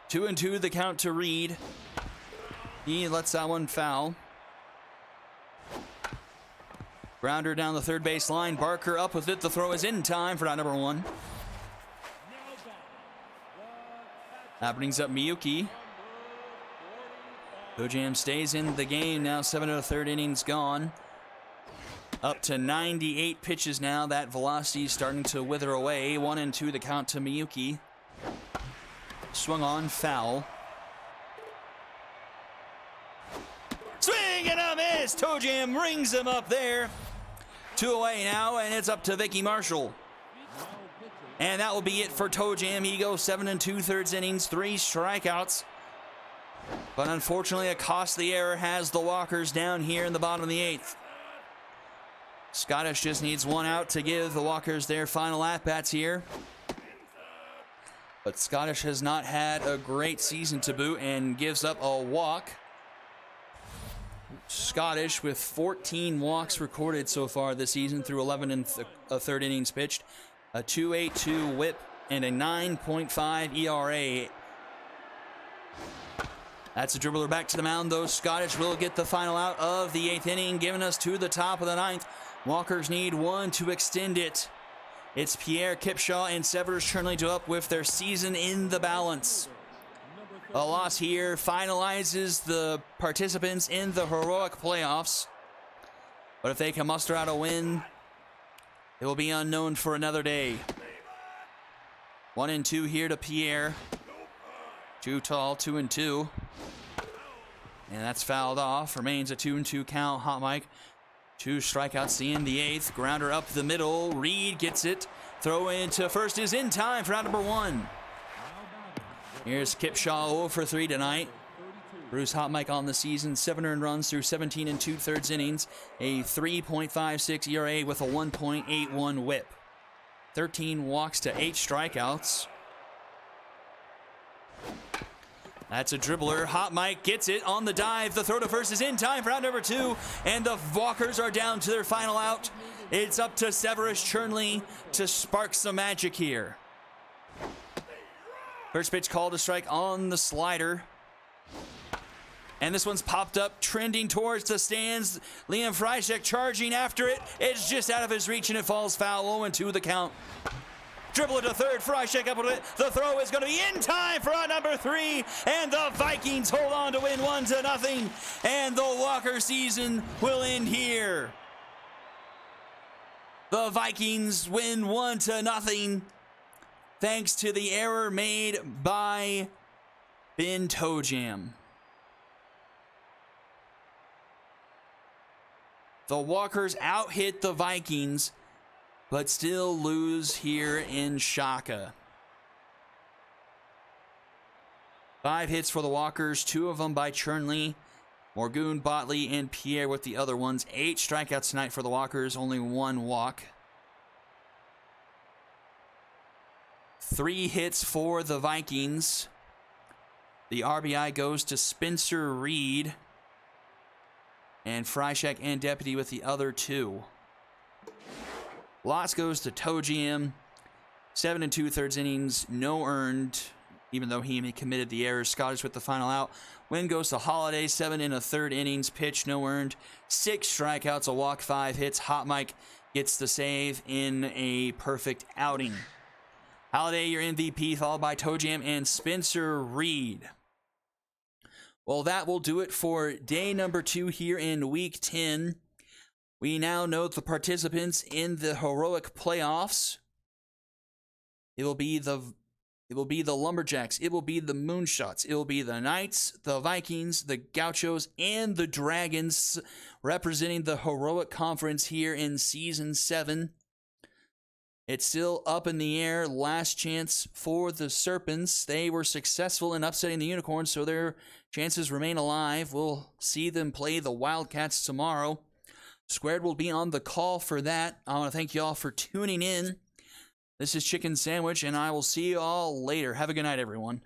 2-2 the count to Reed. He lets that one foul. Grounder down the third base line. Barker up with it. The throw is in time for round number 1. That brings up Miyuki. Toe Jam stays in the game now. 7 1/3 innings gone. Up to 98 pitches now. That velocity is starting to wither away. 1-2 the count to Miyuki. Swung on, foul. Swing and a miss. Toe Jam rings him up there. 2 away now, and it's up to Vicky Marshall. And that will be it for Toe Jam. He goes 7 2/3 innings, 3 strikeouts. But unfortunately, a costly error has the Walkers down here in the bottom of the 8th. Scottish just needs 1 out to give the Walkers their final at-bats here. But Scottish has not had a great season to boot and gives up a walk. Scottish with 14 walks recorded so far this season through 11 1/3 innings pitched, a 2.82 whip, and a 9.5 ERA. That's a dribbler back to the mound, though. Scottish will get the final out of the 8th inning, giving us to the top of the 9th. Walkers need 1 to extend it. It's Pierre Kipshaw and Severus Chernley to up with their season in the balance. A loss here finalizes the participants in the heroic playoffs. But if they can muster out a win, it will be unknown for another day. 1-2 here to Pierre. Too tall, 2-2. And that's fouled off. Remains a 2-2 count. Hot Mike. 2 strikeouts in the 8th. Grounder up the middle. Reed gets it. Throw into first is in time for out number 1. Here's Kipshaw 0 for 3 tonight. Bruce Hot Mike on the season, 7 earned runs through 17 2/3 innings, a 3.56 ERA with a 1.81 whip. 13 walks to 8 strikeouts. That's a dribbler. Hot Mike gets it on the dive. The throw to first is in time for out number 2, and the Walkers are down to their final out. It's up to Severus Chernley to spark some magic here. First pitch called a strike on the slider. And this one's popped up, trending towards the stands. Liam Freishek charging after it. It's just out of his reach, and it falls foul. 0-2 the count. Dribble it to third. Freishek up with it. The throw is going to be in time for out number 3. And the Vikings hold on to win 1-0. And the Walker season will end here. The Vikings win 1-0. Thanks to the error made by Ben Toe Jam. The Walkers out-hit the Vikings, but still lose here in Shaka. 5 hits for the Walkers, 2 of them by Chernley, Morgun, Botley, and Pierre with the other ones. 8 strikeouts tonight for the Walkers, only 1 walk. 3 hits for the Vikings. The RBI goes to Spencer Reed. And Freishek and Deputy with the other 2. Loss goes to Toe Jam. 7 2/3 innings, no earned, even though he committed the errors. Scottish with the final out. Win goes to Holiday. 7 1/3 innings, pitch, no earned. 6 strikeouts, a walk, 5 hits. Hot Mike gets the save in a perfect outing. Holiday, your MVP, followed by Toe Jam and Spencer Reed. Well, that will do it for day number 2 here in Week 10. We now know the participants in the heroic playoffs. It will be the Lumberjacks. It will be the Moonshots. It will be the Knights, the Vikings, the Gauchos, and the Dragons representing the heroic conference here in Season 7. It's still up in the air. Last chance for the Serpents. They were successful in upsetting the Unicorns, so their chances remain alive. We'll see them play the Wildcats tomorrow. Squared will be on the call for that. I want to thank you all for tuning in. This is Chicken Sandwich, and I will see you all later. Have a good night, everyone.